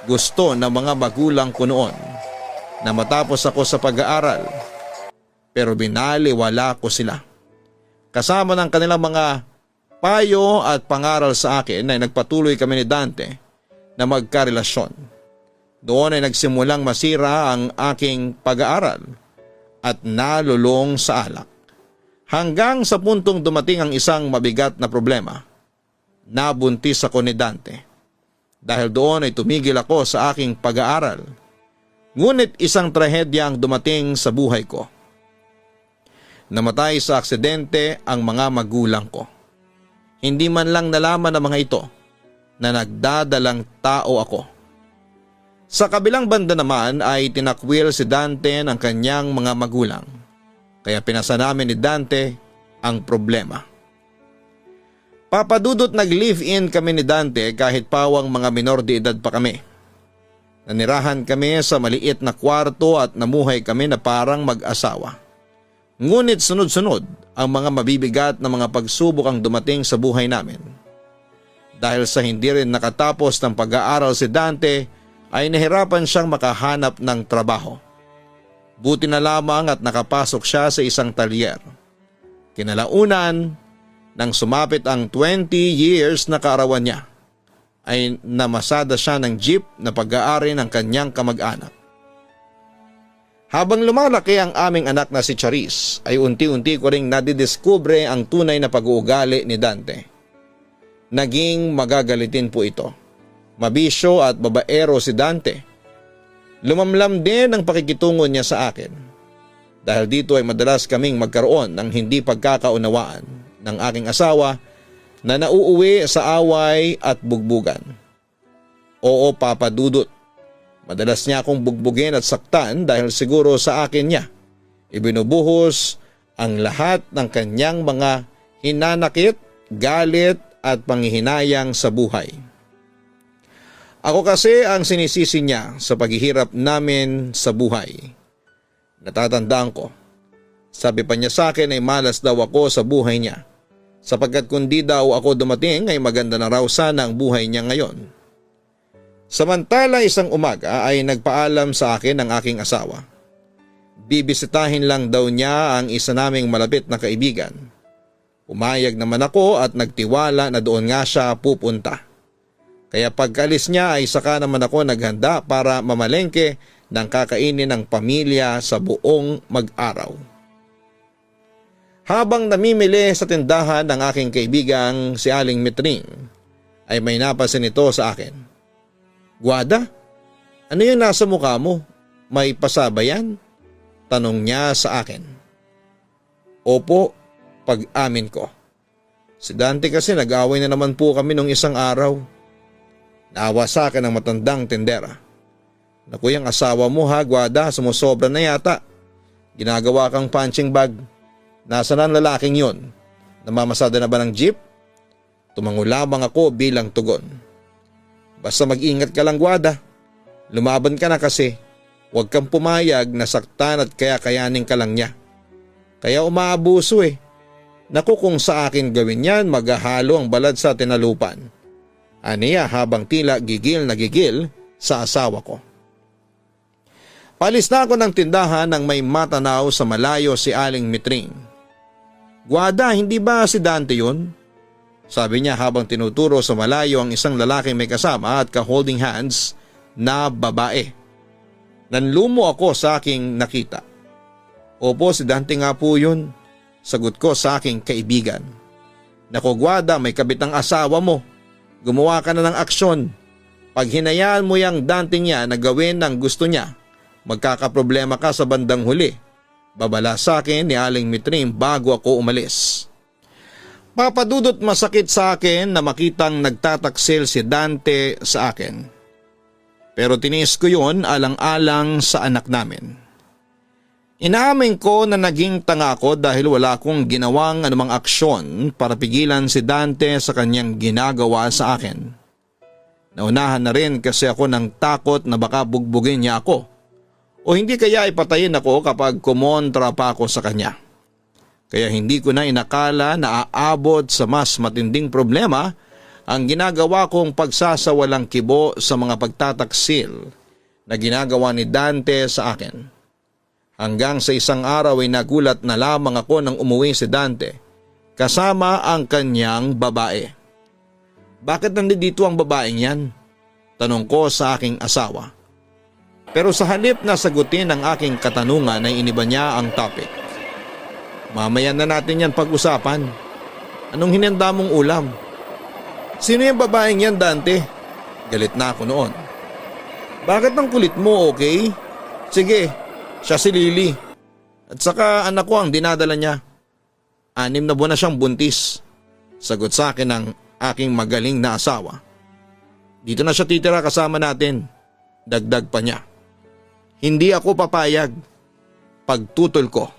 Gusto ng mga magulang ko noon na matapos ako sa pag-aaral, pero binaliwala ko sila. Kasama ng kanilang mga payo at pangaral sa akin ay nagpatuloy kami ni Dante na magkarelasyon. Doon ay nagsimulang masira ang aking pag-aaral at nalulong sa alak. Hanggang sa puntong dumating ang isang mabigat na problema. Nabuntis ako ni Dante. Dahil doon ay tumigil ako sa aking pag-aaral. Ngunit isang trahedya ang dumating sa buhay ko. Namatay sa aksidente ang mga magulang ko. Hindi man lang nalaman ng mga ito na nagdadalang tao ako. Sa kabilang banda naman ay tinakwil si Dante ng kanyang mga magulang. Kaya pinasa namin ni Dante ang problema. Papadudot nag-live-in kami ni Dante kahit pawang mga minor de edad pa kami. Nanirahan kami sa maliit na kwarto at namuhay kami na parang mag-asawa. Ngunit sunod-sunod ang mga mabibigat na mga pagsubok ang dumating sa buhay namin. Dahil sa hindi rin nakatapos ng pag-aaral si Dante ay nahirapan siyang makahanap ng trabaho. Buti na lamang at nakapasok siya sa isang talyer. Kinalaunan, nang sumapit ang 20 years na kaarawan niya, ay namasada siya ng jeep na pag-aari ng kanyang kamag-anak. Habang lumalaki ang aming anak na si Charis ay unti-unti ko ring nadidiskubre ang tunay na pag-uugali ni Dante. Naging magagalitin po ito. Mabisyo at babaero si Dante. Lumamlam din ang pakikitungo niya sa akin. Dahil dito ay madalas kaming magkaroon ng hindi pagkakaunawaan ng aking asawa na nauuwi sa away at bugbugan. Oo, Papa Dudut. Madalas niya akong bugbugin at saktan dahil siguro sa akin niya ibinubuhos ang lahat ng kanyang mga hinanakit, galit at panghihinayang sa buhay. Ako kasi ang sinisisi niya sa paghihirap namin sa buhay. Natatandaan ko, sabi pa niya sa akin ay malas daw ako sa buhay niya. Sapagkat kundi daw ako dumating ay maganda na raw sana ang buhay niya ngayon. Samantala isang umaga ay nagpaalam sa akin ang aking asawa. Bibisitahin lang daw niya ang isa naming malapit na kaibigan. Umayag naman ako at nagtiwala na doon nga siya pupunta. Kaya pagkalis niya ay saka naman ako naghanda para mamalengke ng kakainin ng pamilya sa buong mag-araw. Habang namimili sa tindahan ng aking kaibigang si Aling Mitring, ay may napansin ito sa akin. "Guada, ano yung nasa mukha mo? May pasaba yan?" Tanong niya sa akin. "Opo," pag-amin ko. "Si Dante kasi nag-away na naman po kami nung isang araw." Naawa sa akin ang matandang tindera. "Naku, yung asawa mo ha, Guada, sumusobra na yata. Ginagawa kang punching bag. Nasaan ang lalaking yon? Namamasada na ba ng jeep?" Tumango lamang ako bilang tugon. "Basta mag-ingat ka lang, Guada. Lumaban ka na kasi. Huwag kang pumayag na saktan at kaya-kayanin ka lang niya. Kaya umaabuso eh. Naku, kung sa akin gawin yan, maghahalo ang balad sa tinalupan." Aniya habang tila gigil na gigil sa asawa ko. Palis na ako ng tindahan nang may matanaw sa malayo si Aling Mitring. "Guada, hindi ba si Dante yun?" Sabi niya habang tinuturo sa malayo ang isang lalaking may kasama at ka-holding hands na babae. Nanlumo ako sa aking nakita. "Opo, si Dante nga po yun," sagot ko sa aking kaibigan. "Naku, Guada, may kabit ang asawa mo. Gumawa ka na ng aksyon. Pag hinayaan mo yung Dante niya na gawin ng gusto niya, magkakaproblema ka sa bandang huli." Babala sa akin ni Aling Mitring bago ako umalis. Papadudot, masakit sa akin na makitang nagtataksil si Dante sa akin. Pero tiniis ko yun alang-alang sa anak namin. Inaamin ko na naging tanga ako dahil wala akong ginawang anumang aksyon para pigilan si Dante sa kanyang ginagawa sa akin. Naunahan na rin kasi ako ng takot na baka bugbugin niya ako o hindi kaya ipatayin ako kapag kumontra pa ako sa kanya. Kaya hindi ko na inakala na aabot sa mas matinding problema ang ginagawa kong pagsasawalang kibo sa mga pagtataksil na ginagawa ni Dante sa akin. Hanggang sa isang araw ay nagulat na lamang ako nang umuwi si Dante kasama ang kanyang babae. "Bakit nandito ang babaeng yan?" tanong ko sa aking asawa. Pero sa halip na sagutin ang aking katanungan ay iniba niya ang topic. "Mamaya na natin yan pag-usapan. Anong hinanda mong ulam?" "Sino yung babaeng yan, Dante?" Galit na ako noon. "Bakit ang kulit mo, okay? Sige, siya si Lily. At saka anak ko ang dinadala niya. 6 na buwan na siyang buntis." Sagot sa akin ng aking magaling na asawa. "Dito na siya titira kasama natin." Dagdag pa niya. "Hindi ako papayag." Pagtutol ko.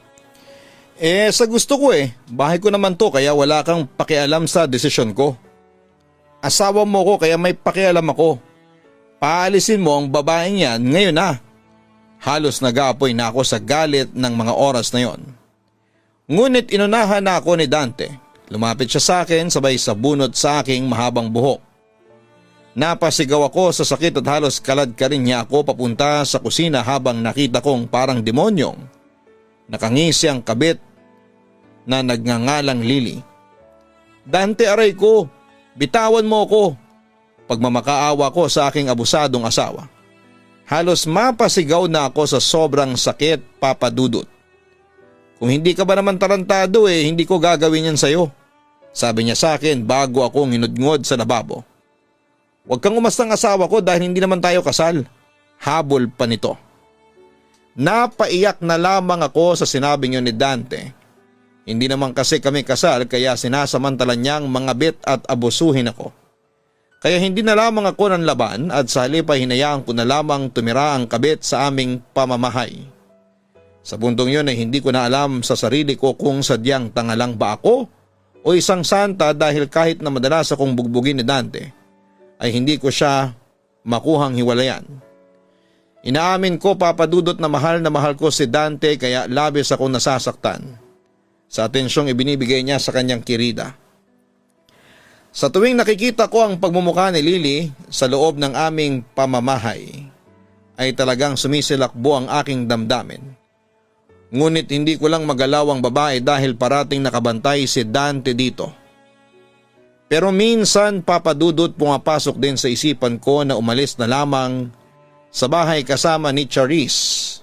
Sa gusto ko bahay ko naman to kaya wala kang pakialam sa desisyon ko. Asawa mo ko kaya may pakialam ako. Paalisin mo ang babaeng yan ngayon na. Halos nag-aapoy na ako sa galit ng mga oras na yon. Ngunit inunahan na ako ni Dante. Lumapit siya sa akin sabay sa bunot sa aking mahabang buhok. Napasigaw ako sa sakit at halos kalad ka rin niya ako papunta sa kusina habang nakita kong parang demonyong nakangisi ang kabit na nagngangalang Lily. Dante, aray ko, bitawan mo ko. Pagmamakaawa ko sa aking abusadong asawa. Halos mapasigaw na ako sa sobrang sakit, Papa Dudut. Kung hindi ka ba naman tarantado hindi ko gagawin yan sa'yo. Sabi niya sa akin bago ako nginudngod sa lababo. Huwag kang umastang asawa ko dahil hindi naman tayo kasal. Habol pa nito. Napaiyak na lamang ako sa sinabing yun ni Dante. Hindi naman kasi kami kasal kaya sinasamantalan niyang mangabit at abusuhin ako. Kaya hindi na lamang ako ng laban at sa halip ay hinayaan ko na lamang tumira ang kabit sa aming pamamahay. Sa puntong yun ay hindi ko na alam sa sarili ko kung sadyang tangalang ba ako o isang santa dahil kahit na madalas akong bugbugin ni Dante ay hindi ko siya makuhang hiwalayan. Inaamin ko, Papa Dudut, na mahal ko si Dante kaya labis akong nasasaktan sa atensyong ibinibigay niya sa kanyang kirida. Sa tuwing nakikita ko ang pagmumukha ni Lily sa loob ng aming pamamahay ay talagang sumisilakbo ang aking damdamin. Ngunit hindi ko lang magalaw ang babae dahil parating nakabantay si Dante dito. Pero minsan, Papa Dudut, pumapasok din sa isipan ko na umalis na lamang sa bahay kasama ni Charisse.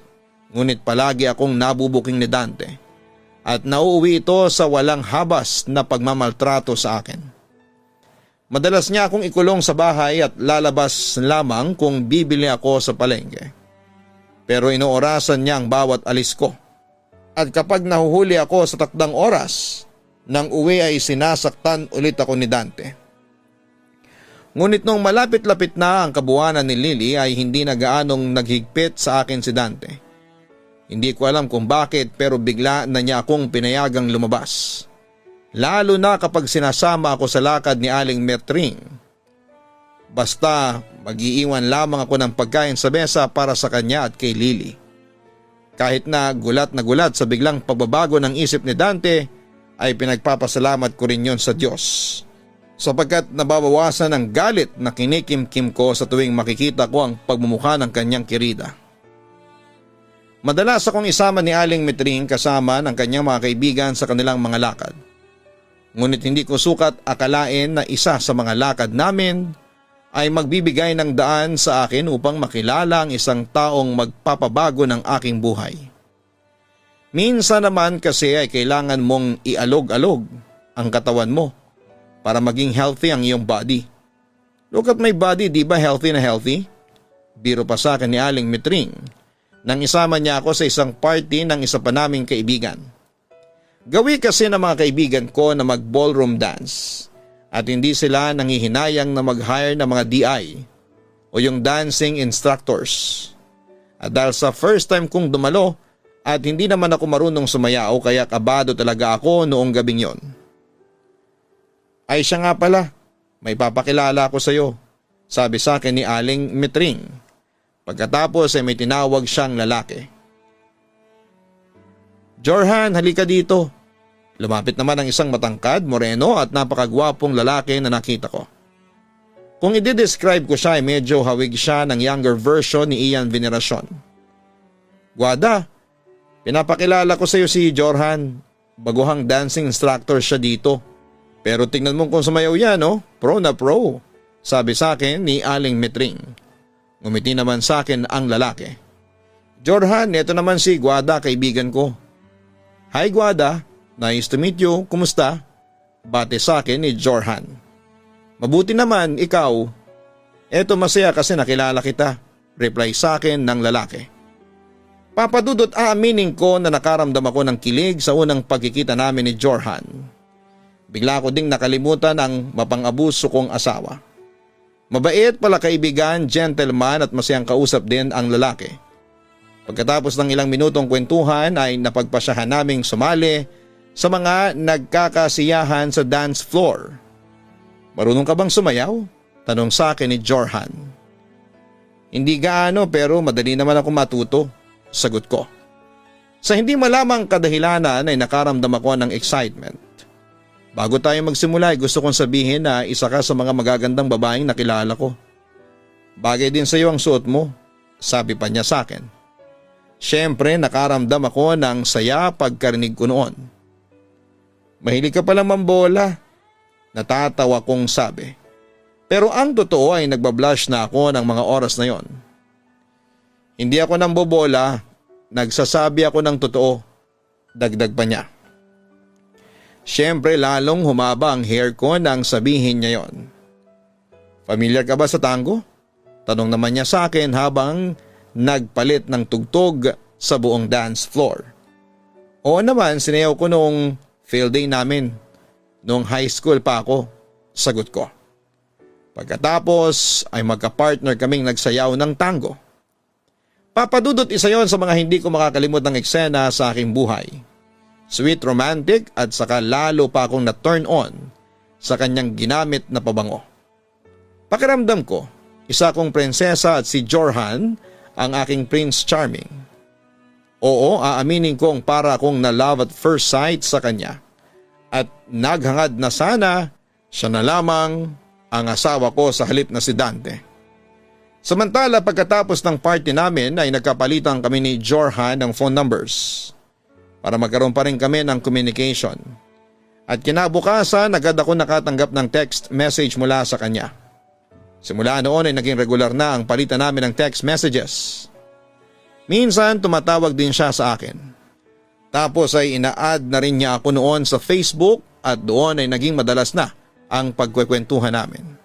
Ngunit palagi akong nabubuking ni Dante at nauuwi ito sa walang habas na pagmamaltrato sa akin. Madalas niya akong ikulong sa bahay at lalabas lamang kung bibili ako sa palengke. Pero inoorasan niya ang bawat alis ko. At kapag nahuhuli ako sa takdang oras, nang uwi ay sinasaktan ulit ako ni Dante. Ngunit nung malapit-lapit na ang kabuwanan ni Lily ay hindi na gaanong naghigpit sa akin si Dante. Hindi ko alam kung bakit pero bigla na niya akong pinayagang lumabas. Lalo na kapag sinasama ako sa lakad ni Aling Metring. Basta mag-iiwan lamang ako ng pagkain sa mesa para sa kanya at kay Lily. Kahit na gulat sa biglang pagbabago ng isip ni Dante ay pinagpapasalamat ko rin yon sa Diyos. Sapagkat nababawasan ang galit na kinikimkim ko sa tuwing makikita ko ang pagmumukha ng kanyang kirida. Madalas akong isama ni Aling Metring kasama ng kanyang mga kaibigan sa kanilang mga lakad. Ngunit hindi ko sukat akalain na isa sa mga lakad namin ay magbibigay ng daan sa akin upang makilala ang isang taong magpapabago ng aking buhay. Minsan naman kasi ay kailangan mong ialog-alog ang katawan mo para maging healthy ang iyong body. Look at my body, di ba healthy na healthy? Biro pa sa akin ni Aling Metring nang isama niya ako sa isang party ng isa pa naming kaibigan. Gawi kasi ng mga kaibigan ko na mag-ballroom dance at hindi sila nangihinayang na mag-hire ng mga DI o yung dancing instructors. At dahil sa first time kong dumalo at hindi naman ako marunong sumayaw kaya kabado talaga ako noong gabing yon. Ay siya nga pala, may papakilala ako sa iyo, sabi sa akin ni Aling Metring. Pagkatapos ay may tinawag siyang lalaki. Jorhan, halika dito. Lumapit naman ang isang matangkad, moreno at napakagwapong lalaki na nakita ko. Kung i-describe ko siya ay medyo hawig siya ng younger version ni Ian Veneracion. Guada, pinapakilala ko sa iyo si Jorhan. Baguhang dancing instructor siya dito. Pero tingnan mo kung sumayaw yan, oh. Pro na pro, sabi sa akin ni Aling Metring. Ngumiti naman sa akin ang lalaki. Jorhan, ito naman si Guada, kaibigan ko. Hi Guada, nice to meet you, kumusta? Bate sa akin ni Jorhan. Mabuti naman, ikaw. Eto masaya kasi nakilala kita, reply sa akin ng lalaki. Papa Dudut, aaminin ko na nakaramdam ako ng kilig sa unang pagkikita namin ni Jorhan. Bigla ko ding nakalimutan ang mapang-abuso kong asawa. Mabait pala kaibigan, gentleman at masayang kausap din ang lalaki. Pagkatapos ng ilang minutong kwentuhan ay napagpasyahan naming sumali sa mga nagkakasiyahan sa dance floor. Marunong ka bang sumayaw? Tanong sa akin ni Jorhan. Hindi gaano pero madali naman ako matuto, sagot ko. Sa hindi malamang kadahilanan ay nakaramdam ako ng excitement. Bago tayo magsimula ay gusto kong sabihin na isa ka sa mga magagandang babaeng nakilala ko. Bagay din sa iyo ang suot mo, sabi pa niya sa akin. Siyempre nakaramdam ako ng saya pagkarinig ko noon. Mahilig ka palang mambola, natatawa kong sabi. Pero ang totoo ay nagbablush na ako ng mga oras na yon. Hindi ako nambobola, nagsasabi ako ng totoo, dagdag pa niya. Siyempre lalong humaba ang hair ko nang sabihin niya yon. Familiar ka ba sa tango? Tanong naman niya sa akin habang nagpalit ng tugtog sa buong dance floor. Oo naman, sinayaw ko noong field day namin. Noong high school pa ako, sagot ko. Pagkatapos ay magka-partner kaming nagsayaw ng tango. Papadudot isa yon sa mga hindi ko makakalimot ng eksena sa aking buhay. Sweet romantic at saka lalo pa akong na-turn on sa kanyang ginamit na pabango. Pakiramdam ko, isa akong prinsesa at si Jorhan ang aking Prince Charming. Oo, aaminin kong para akong na-love at first sight sa kanya. At naghangad na sana siya na lamang ang asawa ko sa halip na si Dante. Samantala pagkatapos ng party namin ay nagkapalitan kami ni Jorhan ng phone numbers para magkaroon pa rin kami ng communication. At kinabukasan agad ako nakatanggap ng text message mula sa kanya. Simula noon ay naging regular na ang palitan namin ng text messages. Minsan tumatawag din siya sa akin. Tapos ay ina-add na rin niya ako noon sa Facebook at doon ay naging madalas na ang pagkwekwentuhan namin.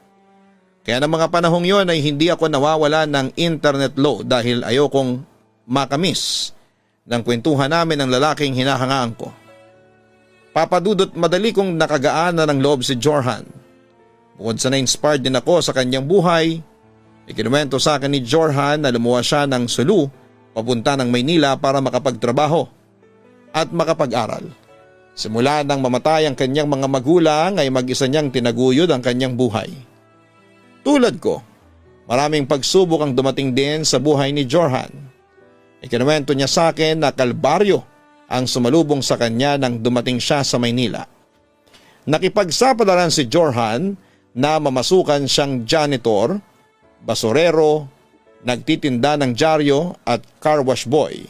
Kaya ng mga panahong yon ay hindi ako nawawala ng internet load dahil ayokong makamiss ng kwentuhan namin ng lalaking hinahangaan ko. Papadudot madali kong nakagaan na ng loob si Jorhan. Bukod sa na-inspired din ako sa kanyang buhay, ikinuwento sa akin ni Jorhan na lumuwas siya ng Sulu papunta ng Maynila para makapagtrabaho at makapag-aral. Simula nang mamatay ang kanyang mga magulang ay mag-isa niyang tinaguyod ang kanyang buhay. Tulad ko, maraming pagsubok ang dumating din sa buhay ni Jorhan. Ikinuwento niya sa akin na kalbaryo ang sumalubong sa kanya nang dumating siya sa Maynila. Nakipagsapalaran si Jorhan na mamasukan siyang janitor, basurero, nagtitinda ng dyaryo at car wash boy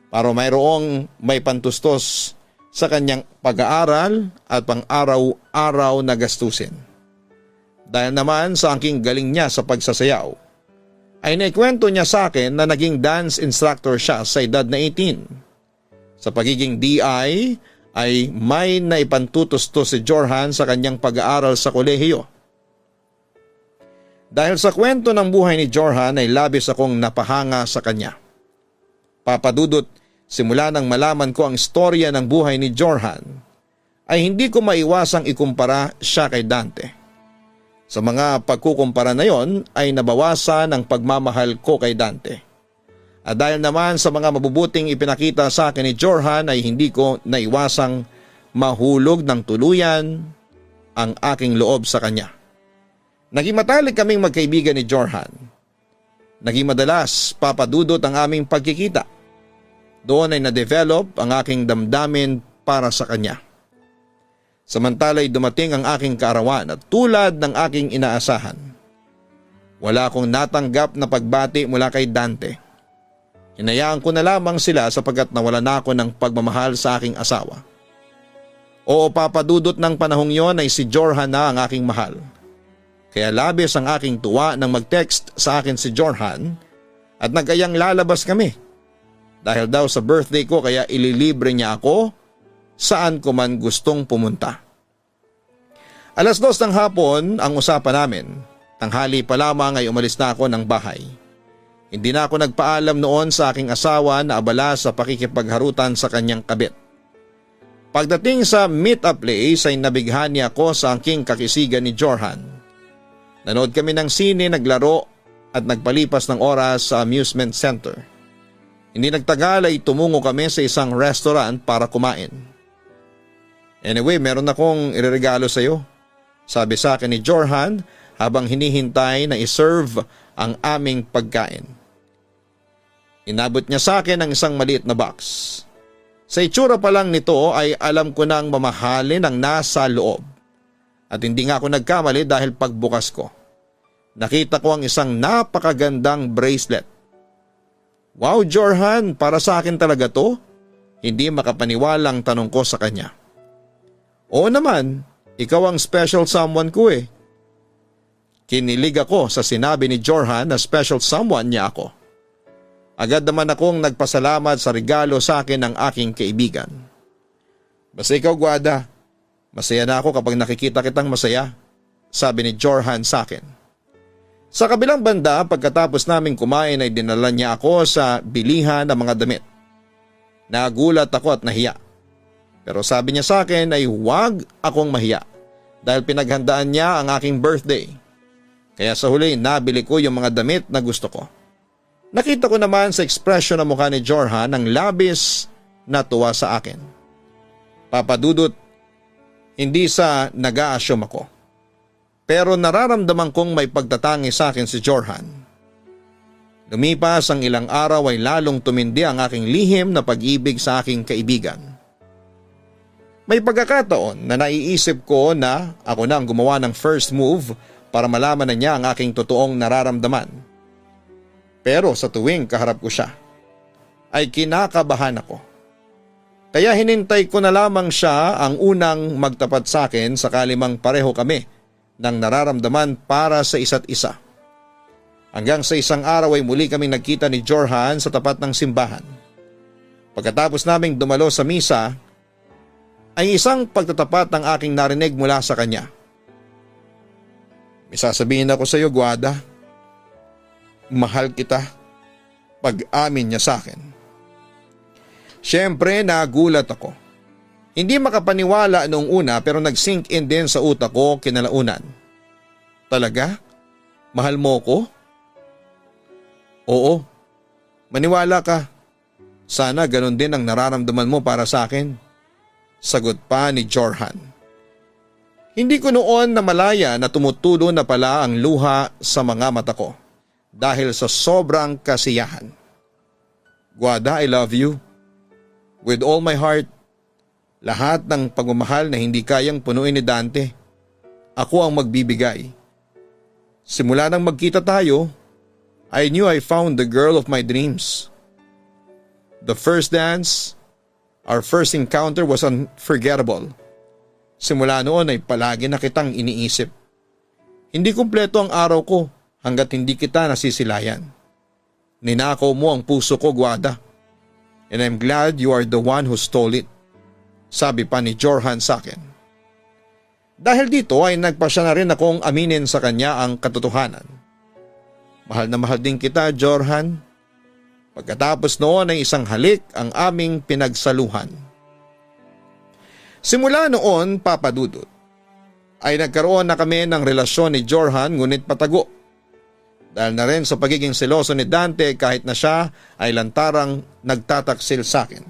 para mayroong may pantustos sa kanyang pag-aaral at pang-araw-araw na gastusin. Dahil naman sa aking galing niya sa pagsasayaw, ay naikwento niya sa akin na naging dance instructor siya sa edad na 18. Sa pagiging DI ay may naipantutustos si Jorhan sa kanyang pag-aaral sa kolehiyo. Dahil sa kwento ng buhay ni Jorhan ay labis akong napahanga sa kanya. Papadudot, simula nang malaman ko ang istorya ng buhay ni Jorhan, ay hindi ko maiwasang ikumpara siya kay Dante. Sa mga pagkukumpara na yon ay nabawasan ang pagmamahal ko kay Dante. At dahil naman sa mga mabubuting ipinakita sa akin ni Jorhan ay hindi ko naiwasang mahulog ng tuluyan ang aking loob sa kanya. Naging matalik kaming magkaibigan ni Jorhan. Naging madalas papadudot ang aming pagkikita. Doon ay na-develop ang aking damdamin para sa kanya. Samantala'y dumating ang aking kaarawan at tulad ng aking inaasahan. Wala akong natanggap na pagbati mula kay Dante. Hinayaan ko na lamang sila sapagkat nawala na ako ng pagmamahal sa aking asawa. Oo, papadudot ng panahong yon ay si Jorhan na ang aking mahal. Kaya labis ang aking tuwa nang mag-text sa akin si Jorhan at nagayang lalabas kami. Dahil daw sa birthday ko kaya ililibre niya ako saan ko man gustong pumunta. 2:00 ng hapon ang usapan namin. Tanghali pa lamang ay umalis na ako ng bahay. Hindi na ako nagpaalam noon sa aking asawa na abala sa pakikipagharutan sa kanyang kabit. Pagdating sa meet-up place ay nabighani ako sa aking kakisigan ni Jorhan. Nanood kami ng sine, naglaro at nagpalipas ng oras sa amusement center. Hindi nagtagal ay tumungo kami sa isang restaurant para kumain. Anyway, meron akong ireregalo sa iyo, sabi sa akin ni Jorhan habang hinihintay na iserve ang aming pagkain. Inabot niya sa akin ang isang maliit na box. Sa itsura pa lang nito ay alam ko nang mamahalin ang nasa loob. At hindi nga ako nagkamali dahil pagbukas ko, nakita ko ang isang napakagandang bracelet. Wow, Jorhan, para sa akin talaga to? Hindi makapaniwalang tanong ko sa kanya. Oo naman, ikaw ang special someone ko eh. Kinilig ako sa sinabi ni Jorhan na special someone niya ako. Agad naman akong nagpasalamat sa regalo sa akin ng aking kaibigan. Basta ikaw, Guada, masaya na ako kapag nakikita kitang masaya, sabi ni Jorhan sa akin. Sa kabilang banda, pagkatapos naming kumain ay dinala niya ako sa bilihan ng mga damit. Nagulat ako at nahiya. Pero sabi niya sa akin ay huwag akong mahiya dahil pinaghandaan niya ang aking birthday. Kaya sa huli nabili ko yung mga damit na gusto ko. Nakita ko naman sa ekspresyon ng mukha ni Jorhan ang labis na tuwa sa akin. Papadudot, hindi sa nag-a-assume ako. Pero nararamdaman kong may pagtatangi sa akin si Jorhan. Lumipas ang ilang araw ay lalong tumindi ang aking lihim na pag-ibig sa aking kaibigan. May pagkakataon na naiisip ko na ako na ang gumawa ng first move para malaman na niya ang aking totoong nararamdaman. Pero sa tuwing kaharap ko siya, ay kinakabahan ako. Kaya hinintay ko na lamang siya ang unang magtapat sa akin sakali mang pareho kami ng nararamdaman para sa isa't isa. Hanggang sa isang araw ay muli kaming nagkita ni Jorhan sa tapat ng simbahan. Pagkatapos naming dumalo sa misa, ay isang pagtatapat ang aking narinig mula sa kanya. May sasabihin ako sa iyo, Guada. Mahal kita. Pag-amin niya sa akin. Siyempre nagulat ako. Hindi makapaniwala noong una pero nag-sink in din sa utak ko kinalaunan. Talaga? Mahal mo ko? Oo. Maniwala ka. Sana ganun din ang nararamdaman mo para sa akin. Sagot pa ni Jorhan. Hindi ko noon namalaya na tumutulo na pala ang luha sa mga mata ko dahil sa sobrang kasiyahan. Guada, I love you. With all my heart. Lahat ng pagmamahal na hindi kayang punuin ni Dante, ako ang magbibigay. Simula nang magkita tayo, I knew I found the girl of my dreams. The first dance, our first encounter was unforgettable. Simula noon ay palagi na kitang iniisip. Hindi kumpleto ang araw ko hanggat hindi kita nasisilayan. Ninakaw mo ang puso ko, Guada. And I'm glad you are the one who stole it. Sabi pa ni Jorhan sa akin. Dahil dito ay nagpasya na rin akong aminin sa kanya ang katotohanan. Mahal na mahal din kita, Jorhan. Pagkatapos noon ay isang halik ang aming pinagsaluhan. Simula noon, papadudot, ay nagkaroon na kami ng relasyon ni Jorhan ngunit patago. Dahil na rin sa pagiging seloso ni Dante kahit na siya ay lantarang nagtataksil sa akin.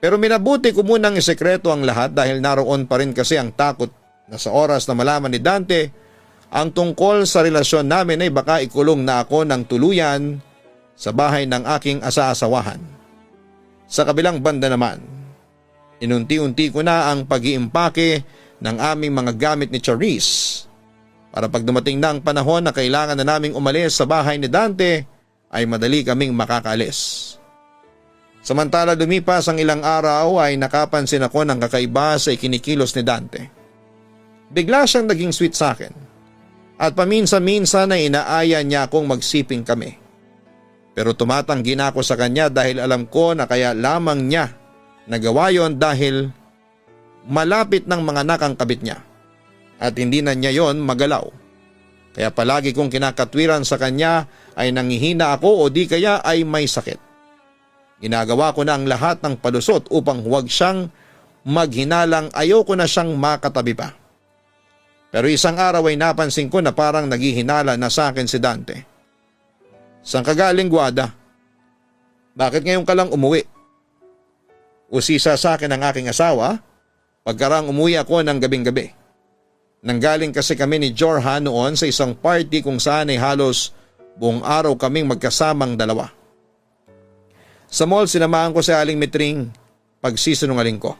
Pero minabuti ko munang isekreto ang lahat dahil naroon pa rin kasi ang takot na sa oras na malaman ni Dante ang tungkol sa relasyon namin ay baka ikulong na ako ng tuluyan sa bahay ng aking asa-asawahan. Sa kabilang banda naman, inunti-unti ko na ang pag-iimpake ng aming mga gamit ni Charisse para pag dumating na ang panahon na kailangan na naming umalis sa bahay ni Dante ay madali kaming makakaalis. Samantala lumipas ang ilang araw ay nakapansin ako ng kakaiba sa ikinikilos ni Dante. Bigla siyang naging sweet sa akin at paminsan-minsan ay inaaya niya akong magsiping kami. Pero tumatanggi na ako sa kanya dahil alam ko na kaya lamang niya nagawa yon dahil malapit ng mga anak ang kabit niya at hindi na niya yon magalaw. Kaya palagi kong kinakatwiran sa kanya ay nangihina ako o di kaya ay may sakit. Ginagawa ko na ang lahat ng palusot upang huwag siyang maghinalang, ayoko na siyang makatabi pa. Pero isang araw ay napansin ko na parang naghihinala na sa akin si Dante. Saan ka galing, Guada? Bakit ngayon ka lang umuwi? Usisa sa akin ang aking asawa pagkarang umuwi ako ng gabing-gabi. Nanggaling kasi kami ni Jorhan noon sa isang party kung saan ay halos buong araw kaming magkasamang dalawa. Sa mall sinamahan ko si Aling Mitring, pagsisinungaling ko.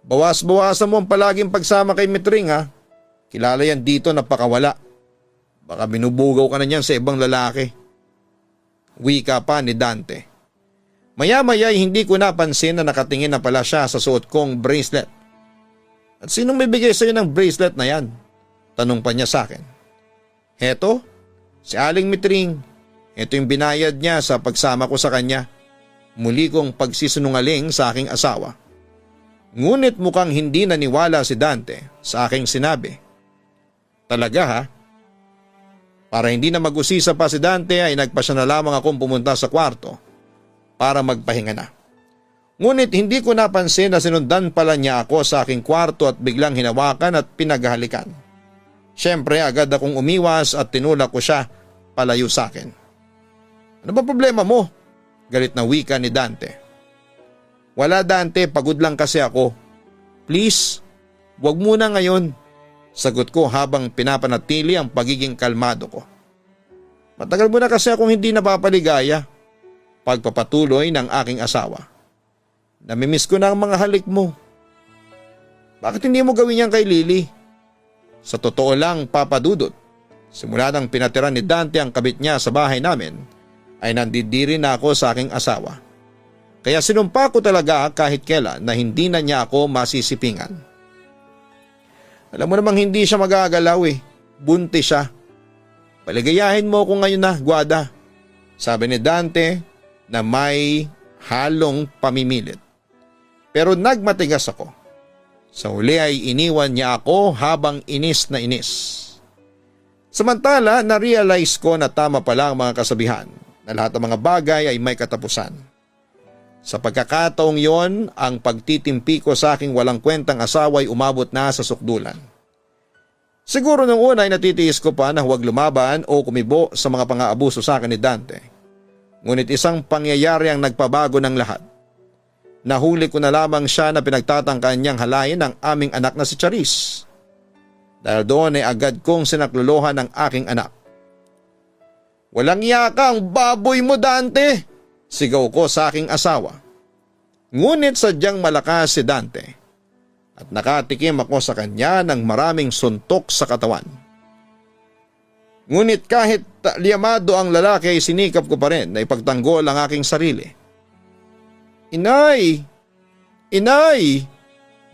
Bawas-bawasan mo ang palaging pagsama kay Mitring ha. Kilala yan dito napakawala. Baka binubugaw ka na niyan sa ibang lalaki. Wika pa ni Dante. Maya-maya ay hindi ko napansin na nakatingin na pala siya sa suot kong bracelet. At sinong may bigay sa'yo ng bracelet na yan? Tanong pa niya sa akin. Heto, si Aling Mitring. Ito yung binayad niya sa pagsama ko sa kanya. Muli kong pagsisinungaling sa aking asawa. Ngunit mukhang hindi naniwala si Dante sa aking sinabi. Talaga ha? Para hindi na mag-usisa pa si Dante ay nagpasya na lamang akong pumunta sa kwarto para magpahinga na. Ngunit hindi ko napansin na sinundan pala niya ako sa aking kwarto at biglang hinawakan at pinaghalikan. Siyempre agad akong umiwas at tinulak ko siya palayo sa akin. Ano ba problema mo? Galit na wika ni Dante. Wala Dante, pagod lang kasi ako. Please, wag muna ngayon. Sagot ko habang pinapanatili ang pagiging kalmado ko. Matagal mo na kasi akong hindi napapaligaya. Pagpapatuloy ng aking asawa. Namimiss ko na ang mga halik mo. Bakit hindi mo gawin yan kay Lily? Sa totoo lang, Papa Dudut, simula nang pinatira ni Dante ang kabit niya sa bahay namin, ay nandidiri na ako sa aking asawa. Kaya sinumpa ko talaga kahit kailan na hindi na niya ako masisipingan. Alam mo namang hindi siya magagalaw eh. Bunti siya. Paligayahin mo ako ngayon na, Guada. Sabi ni Dante na may halong pamimilit. Pero nagmatigas ako. Sa huli ay iniwan niya ako habang inis na inis. Samantala, na-realize ko na tama pala ang mga kasabihan na lahat ng mga bagay ay may katapusan. Sa pagkakataong yon, ang pagtitimpi ko sa aking walang kwentang asawa ay umabot na sa sukdulan. Siguro nung una ay natitiis ko pa na huwag lumaban o kumibo sa mga pang-aabuso sa akin ni Dante. Ngunit isang pangyayari ang nagpabago ng lahat. Nahuli ko na lamang siya na pinagtatangkaan niyang halayin ang aming anak na si Charis. Dahil doon ay agad kong sinaklolohan ng aking anak. Walang iya ka ang baboy mo Dante! Sigaw ko sa aking asawa. Ngunit sadyang malakas si Dante at nakatikim ako sa kanya ng maraming suntok sa katawan. Ngunit kahit liamado ang lalaki ay sinikap ko pa rin na ipagtanggol ang aking sarili. Inay! Inay!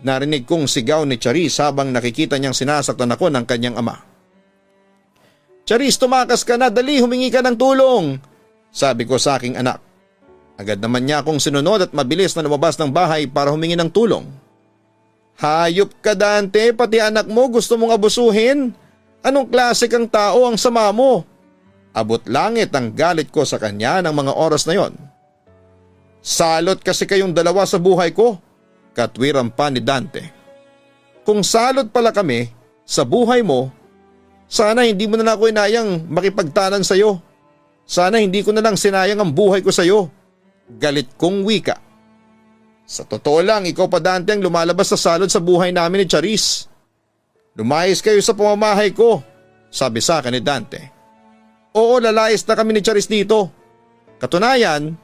Narinig kong sigaw ni Charis habang nakikita niyang sinasaktan ako ng kanyang ama. Charis, tumakas ka na, dali humingi ka ng tulong! Sabi ko sa aking anak. Agad naman niya akong sinunod at mabilis na lumabas ng bahay para humingi ng tulong. Hayop ka Dante, pati anak mo gusto mong abusuhin? Anong klase kang tao ang sama mo? Abot langit ang galit ko sa kanya ng mga oras na yon. Salot kasi kayong dalawa sa buhay ko, katwiran pa ni Dante. Kung salot pala kami sa buhay mo, sana hindi mo na lang ako inayang makipagtanan sa'yo. Sana hindi ko na lang sinayang ang buhay ko sa'yo. Galit kong wika. Sa totoo lang, ikaw pa Dante ang lumalabas sa salot sa buhay namin ni Charis. Lumayas kayo sa pamamahay ko, sabi sa akin ni Dante. Oo, lalayas na kami ni Charis dito. Katunayan,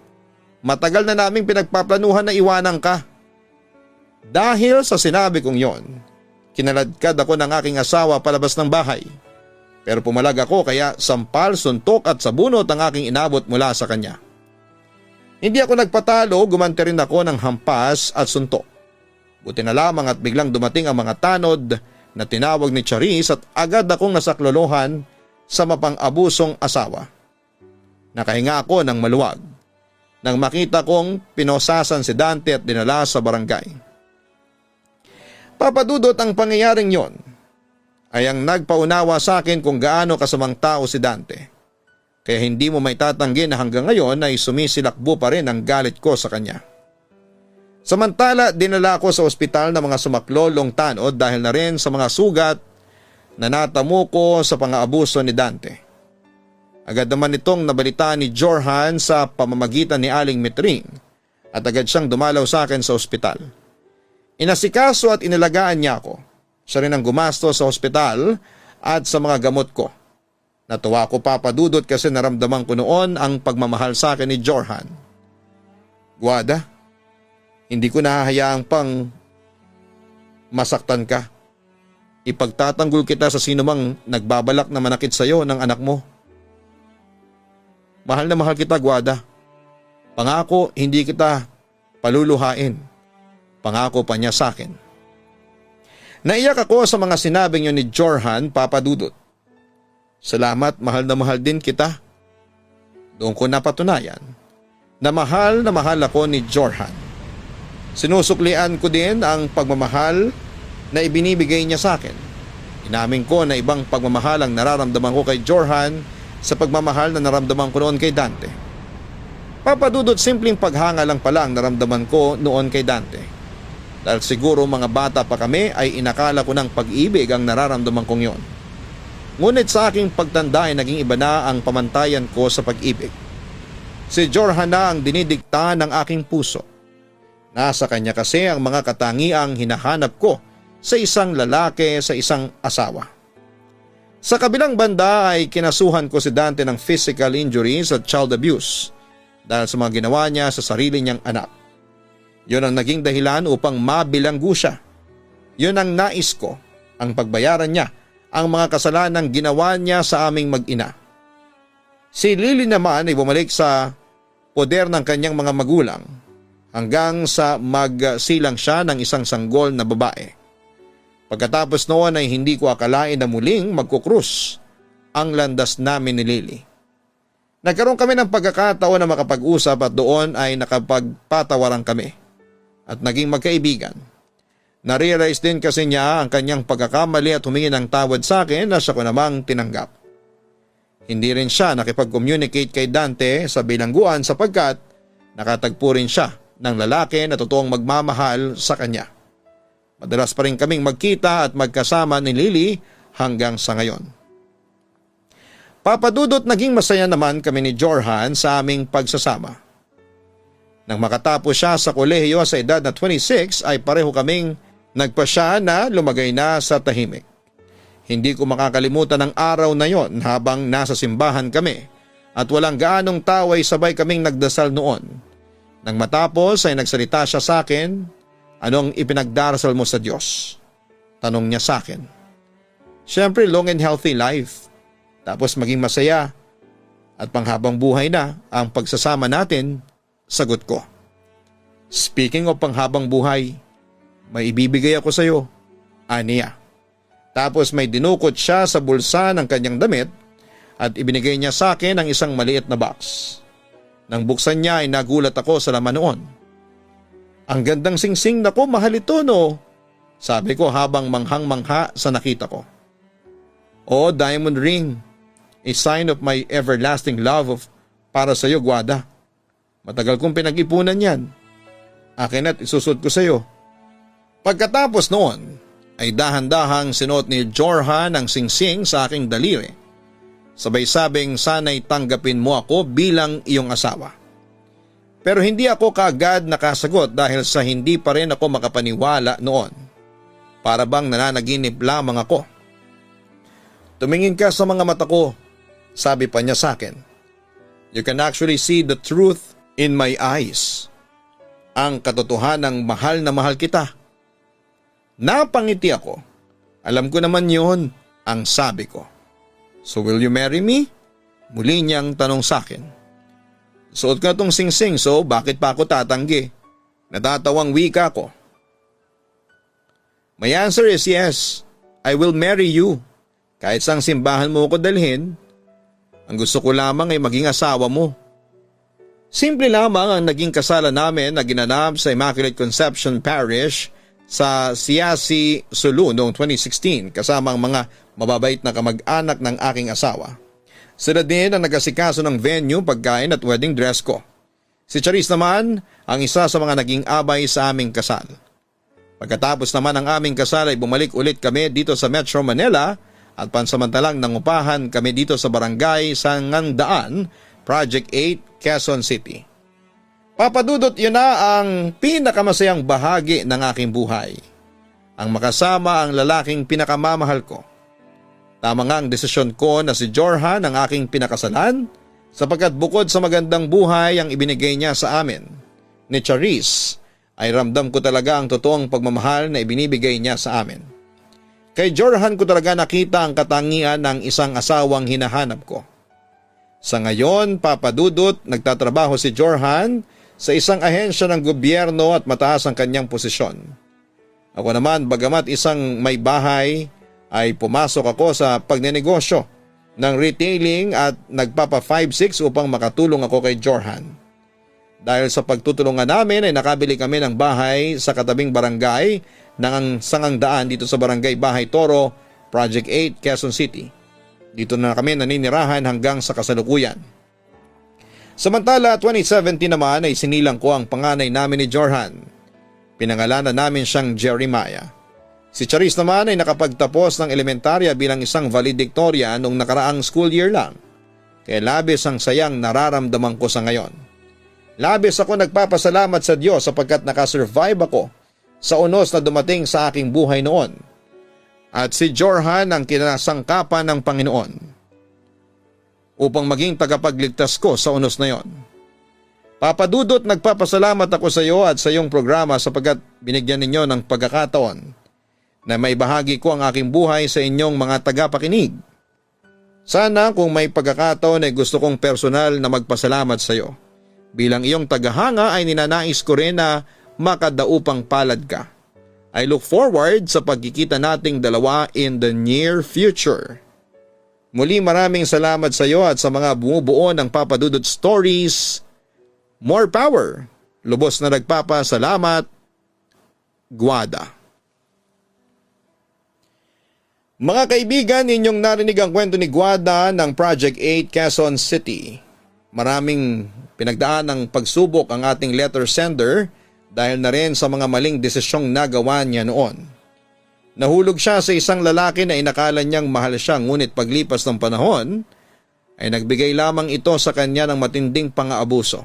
matagal na naming pinagpaplanuhan na iwanan ka. Dahil sa sinabi kong yon, kinaladkad ako ng aking asawa palabas ng bahay. Pero pumalag ako kaya sampal, suntok at sabunot ang aking inabot mula sa kanya. Hindi ako nagpatalo, gumanti rin ako ng hampas at suntok. Buti na lamang at biglang dumating ang mga tanod na tinawag ni Charis at agad akong nasaklolohan sa mapang-abusong asawa. Nakahinga ako ng maluwag nang makita kong pinosasan si Dante at dinala sa barangay. Papadudot ang pangyayaring yon ay ang nagpaunawa sa akin kung gaano kasamang tao si Dante. Kaya hindi mo may tatanggi na hanggang ngayon ay sumisilakbo pa rin ang galit ko sa kanya. Samantala, dinala ako sa ospital ng mga sumaklolong tanod dahil na rin sa mga sugat na natamo ko sa pang-aabuso ni Dante. Agad naman itong nabalitaan ni Jorhan sa pamamagitan ni Aling Mitring at agad siyang dumalaw sa akin sa ospital. Inasikaso at inilagaan niya ako. Siya rin ang gumasto sa ospital at sa mga gamot ko. Natuwa ko, Papa Dudut, kasi naramdaman ko noon ang pagmamahal sa akin ni Jorhan. Guada, hindi ko nahahayaang pang masaktan ka. Ipagtatanggol kita sa sinumang nagbabalak na manakit sa iyo ng anak mo. Mahal na mahal kita, Guada. Pangako, hindi kita paluluhain. Pangako pa niya sa akin. Naiyak ako sa mga sinabing yun ni Jorhan, Papa Dudut. Salamat, mahal na mahal din kita. Doon ko napatunayan na mahal ako ni Jorhan. Sinusuklian ko din ang pagmamahal na ibinibigay niya sa akin. Inamin ko na ibang pagmamahal ang nararamdaman ko kay Jorhan sa pagmamahal na naramdaman ko noon kay Dante. Papa Dudut, simpleng paghanga lang pala ang naramdaman ko noon kay Dante. Dahil siguro mga bata pa kami ay inakala ko ng pag-ibig ang nararamdaman kong yon. Ngunit sa aking pagtanda ay naging iba na ang pamantayan ko sa pag-ibig. Si Jorhan na ang dinidikta ng aking puso. Nasa kanya kasi ang mga katangiang hinahanap ko sa isang lalaki, sa isang asawa. Sa kabilang banda ay kinasuhan ko si Dante ng physical injuries at child abuse dahil sa mga ginawa niya sa sarili niyang anak. Yun ang naging dahilan upang mabilanggo siya. Yun ang nais ko, ang pagbayaran niya ang mga kasalanang ginawa niya sa aming mag-ina. Si Lily naman ay bumalik sa poder ng kanyang mga magulang hanggang sa magsilang siya ng isang sanggol na babae. Pagkatapos noon ay hindi ko akalain na muling magkukrus ang landas namin ni Lily. Nagkaroon kami ng pagkakataon na makapag-usap at doon ay nakapagpatawaran kami at naging magkaibigan. Narealize din kasi niya ang kanyang pagkakamali at humingi ng tawad sa akin na siya ko namang tinanggap. Hindi rin siya nakipag-communicate kay Dante sa bilangguan sapagkat nakatagpo rin siya ng lalaki na totoong magmamahal sa kanya. Madalas pa rin kaming magkita at magkasama ni Lily hanggang sa ngayon. Papa Dudut, naging masaya naman kami ni Jorhan sa aming pagsasama. Nang makatapos siya sa kolehiyo sa edad na 26 ay pareho kaming nagpasya na lumagay na sa tahimik. Hindi ko makakalimutan ang araw na yon habang nasa simbahan kami at walang gaanong tao ay sabay kaming nagdasal noon. Nang matapos ay nagsalita siya sa akin, "Anong ipinagdarasal mo sa Diyos?" Tanong niya sa akin. Siyempre, long and healthy life. Tapos maging masaya at panghabang buhay na ang pagsasama natin, sagot ko. Speaking of panghabang buhay, may ibibigay ako sa iyo, aniya. Tapos may dinukot siya sa bulsa ng kanyang damit at ibinigay niya sa akin ang isang maliit na box. Nang buksan niya ay nagulat ako sa laman noon. Ang gandang singsing, nako, mahal ito, no? Sabi ko habang manghang-mangha sa nakita ko. Oh, diamond ring. A sign of my everlasting love para sa iyo, Guada. Matagal kong pinag-ipunan yan. Akin at isusot ko sa iyo. Pagkatapos noon, ay dahan-dahang sinuot ni Jorhan ang singsing sa aking daliri. Sabay sabing sana'y tanggapin mo ako bilang iyong asawa. Pero hindi ako kaagad nakasagot dahil sa hindi pa rin ako makapaniwala noon. Para bang nananaginip lamang ako. Tumingin ka sa mga mata ko, sabi pa niya sa akin. You can actually see the truth in my eyes. Ang katotohanang mahal na mahal kita. Napangiti ako. Alam ko naman yun, ang sabi ko. So will you marry me? Muli niyang tanong sa akin. Suot ka tong singsing, so bakit pa ako tatanggi? Natatawang wika ko. My answer is yes. I will marry you. Kahit sang simbahan mo ko dalhin, ang gusto ko lamang ay maging asawa mo. Simple lamang ang naging kasalan namin na ginanap sa Immaculate Conception Parish sa Siasi, Sulu noong 2016 kasama ang mga mababait na kamag-anak ng aking asawa. Sila din ang nag-asikaso ng venue, pagkain at wedding dress ko. Si Charis naman ang isa sa mga naging abay sa aming kasal. Pagkatapos naman ng aming kasal ay bumalik ulit kami dito sa Metro Manila at pansamantalang nangupahan kami dito sa barangay Sangandaan, Project 8, Quezon City. Papa Dudut, yun na ang pinakamasayang bahagi ng aking buhay. ang makasama ang lalaking pinakamamahal ko. Tama nga ang desisyon ko na si Jorhan ang aking pinakasalan sapagkat bukod sa magandang buhay ang ibinigay niya sa amin ni Charis ay ramdam ko talaga ang totoong pagmamahal na ibinibigay niya sa amin. Kay Jorhan ko talaga nakita ang katangian ng isang asawang hinahanap ko. Sa ngayon, Papa Dudut, nagtatrabaho si Jorhan sa isang ahensya ng gobyerno at mataas ang kanyang posisyon. Ako naman, bagamat isang may bahay, ay pumasok ako sa pagnenegosyo ng retailing at nagpapa 5-6 upang makatulong ako kay Jorhan. Dahil sa pagtutulungan namin ay nakabili kami ng bahay sa katabing barangay ng Sangangdaan dito sa Barangay Bahay Toro, Project 8, Quezon City. Dito na kami naninirahan hanggang sa kasalukuyan. Samantala 2017 naman ay sinilang ko ang panganay namin ni Jorhan. Pinangalanan namin siyang Jeremiah. Si Charis naman ay nakapagtapos ng elementarya bilang isang valedictorian noong nakaraang school year lang. Kaya labis ang sayang nararamdaman ko sa ngayon. Labis ako nagpapasalamat sa Diyos sapagkat nakasurvive ako sa unos na dumating sa aking buhay noon. At si Jorhan ang kinasangkapan ng Panginoon upang maging tagapagligtas ko sa unos na yon. Papa Dudut, nagpapasalamat ako sa iyo at sa iyong programa sapagkat binigyan ninyo ng pagkakataon na maibahagi ko ang aking buhay sa inyong mga tagapakinig. Sana kung may pagkakataon ay gusto kong personal na magpasalamat sa iyo. Bilang iyong tagahanga ay ninanais ko rin na makadaupang palad ka. I look forward sa pagkikita nating dalawa in the near future. Muli maraming salamat sa iyo at sa mga bumubuo ng Papa Dudut Stories. More power. Lubos na nagpapasalamat. Guada. Mga kaibigan, inyong narinig ang kwento ni Guada ng Project 8 Quezon City. Maraming pinagdaan ng pagsubok ang ating letter sender dahil na rin sa mga maling desisyong nagawa niya noon. Nahulog siya sa isang lalaki na inakala niyang mahal siya, ngunit paglipas ng panahon ay nagbigay lamang ito sa kanya ng matinding pang-aabuso.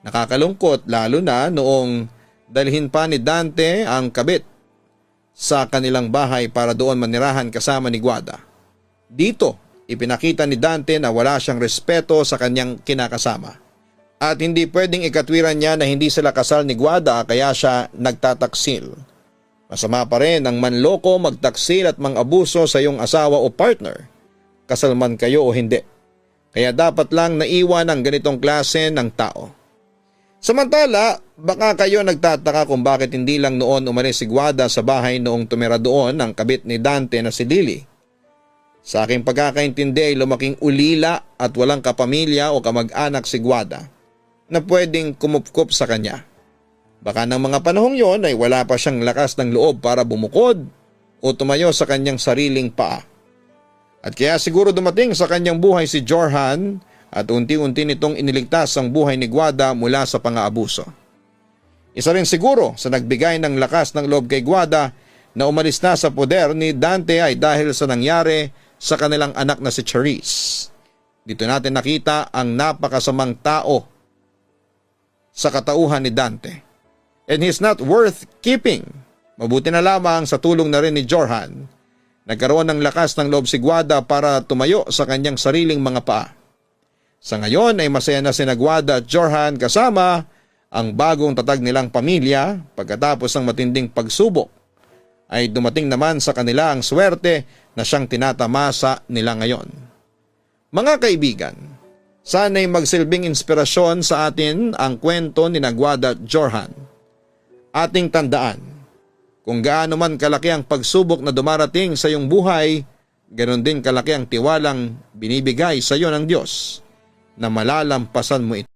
Nakakalungkot lalo na noong dalhin pa ni Dante ang kabit sa kanilang bahay para doon manirahan kasama ni Guada. Dito, ipinakita ni Dante na wala siyang respeto sa kanyang kinakasama. At hindi pwedeng ikatwiran niya na hindi sila kasal ni Guada kaya siya nagtataksil. Masama pa rin ang manloko, magtaksil at mang-abuso sa iyong asawa o partner, kasal man kayo o hindi. Kaya dapat lang naiwan ang ganitong klase ng tao. Samantala, baka kayo nagtataka kung bakit hindi lang noon umalis si Guada sa bahay noong tumira doon ang kabit ni Dante na si Lily. Sa aking pagkakaintindi ay lumaking ulila at walang kapamilya o kamag-anak si Guada na pwedeng kumupkup sa kanya. Baka ng mga panahong yon ay wala pa siyang lakas ng loob para bumukod o tumayo sa kanyang sariling paa. At kaya siguro dumating sa kanyang buhay si Jorhan at unti-unti nitong iniligtas ang buhay ni Guada mula sa pang-aabuso. Isa rin siguro sa nagbigay ng lakas ng loob kay Guada na umalis na sa poder ni Dante ay dahil sa nangyari sa kanilang anak na si Charis. Dito natin nakita ang napakasamang tao sa katauhan ni Dante. And he's not worth keeping. Mabuti na lamang sa tulong na rin ni Jorhan. Nagkaroon ng lakas ng loob si Guada para tumayo sa kanyang sariling mga paa. Sa ngayon ay masaya na si Guada at Jorhan kasama ang bagong tatag nilang pamilya. Pagkatapos ng matinding pagsubok ay dumating naman sa kanila ang swerte na siyang tinatamasa nila ngayon. Mga kaibigan, sana'y magsilbing inspirasyon sa atin ang kwento ni Guada at Jorhan. Ating tandaan, kung gaano man kalaki ang pagsubok na dumarating sa iyong buhay, ganoon din kalaki ang tiwalang binibigay sa iyo ng Diyos na malalampasan mo ito.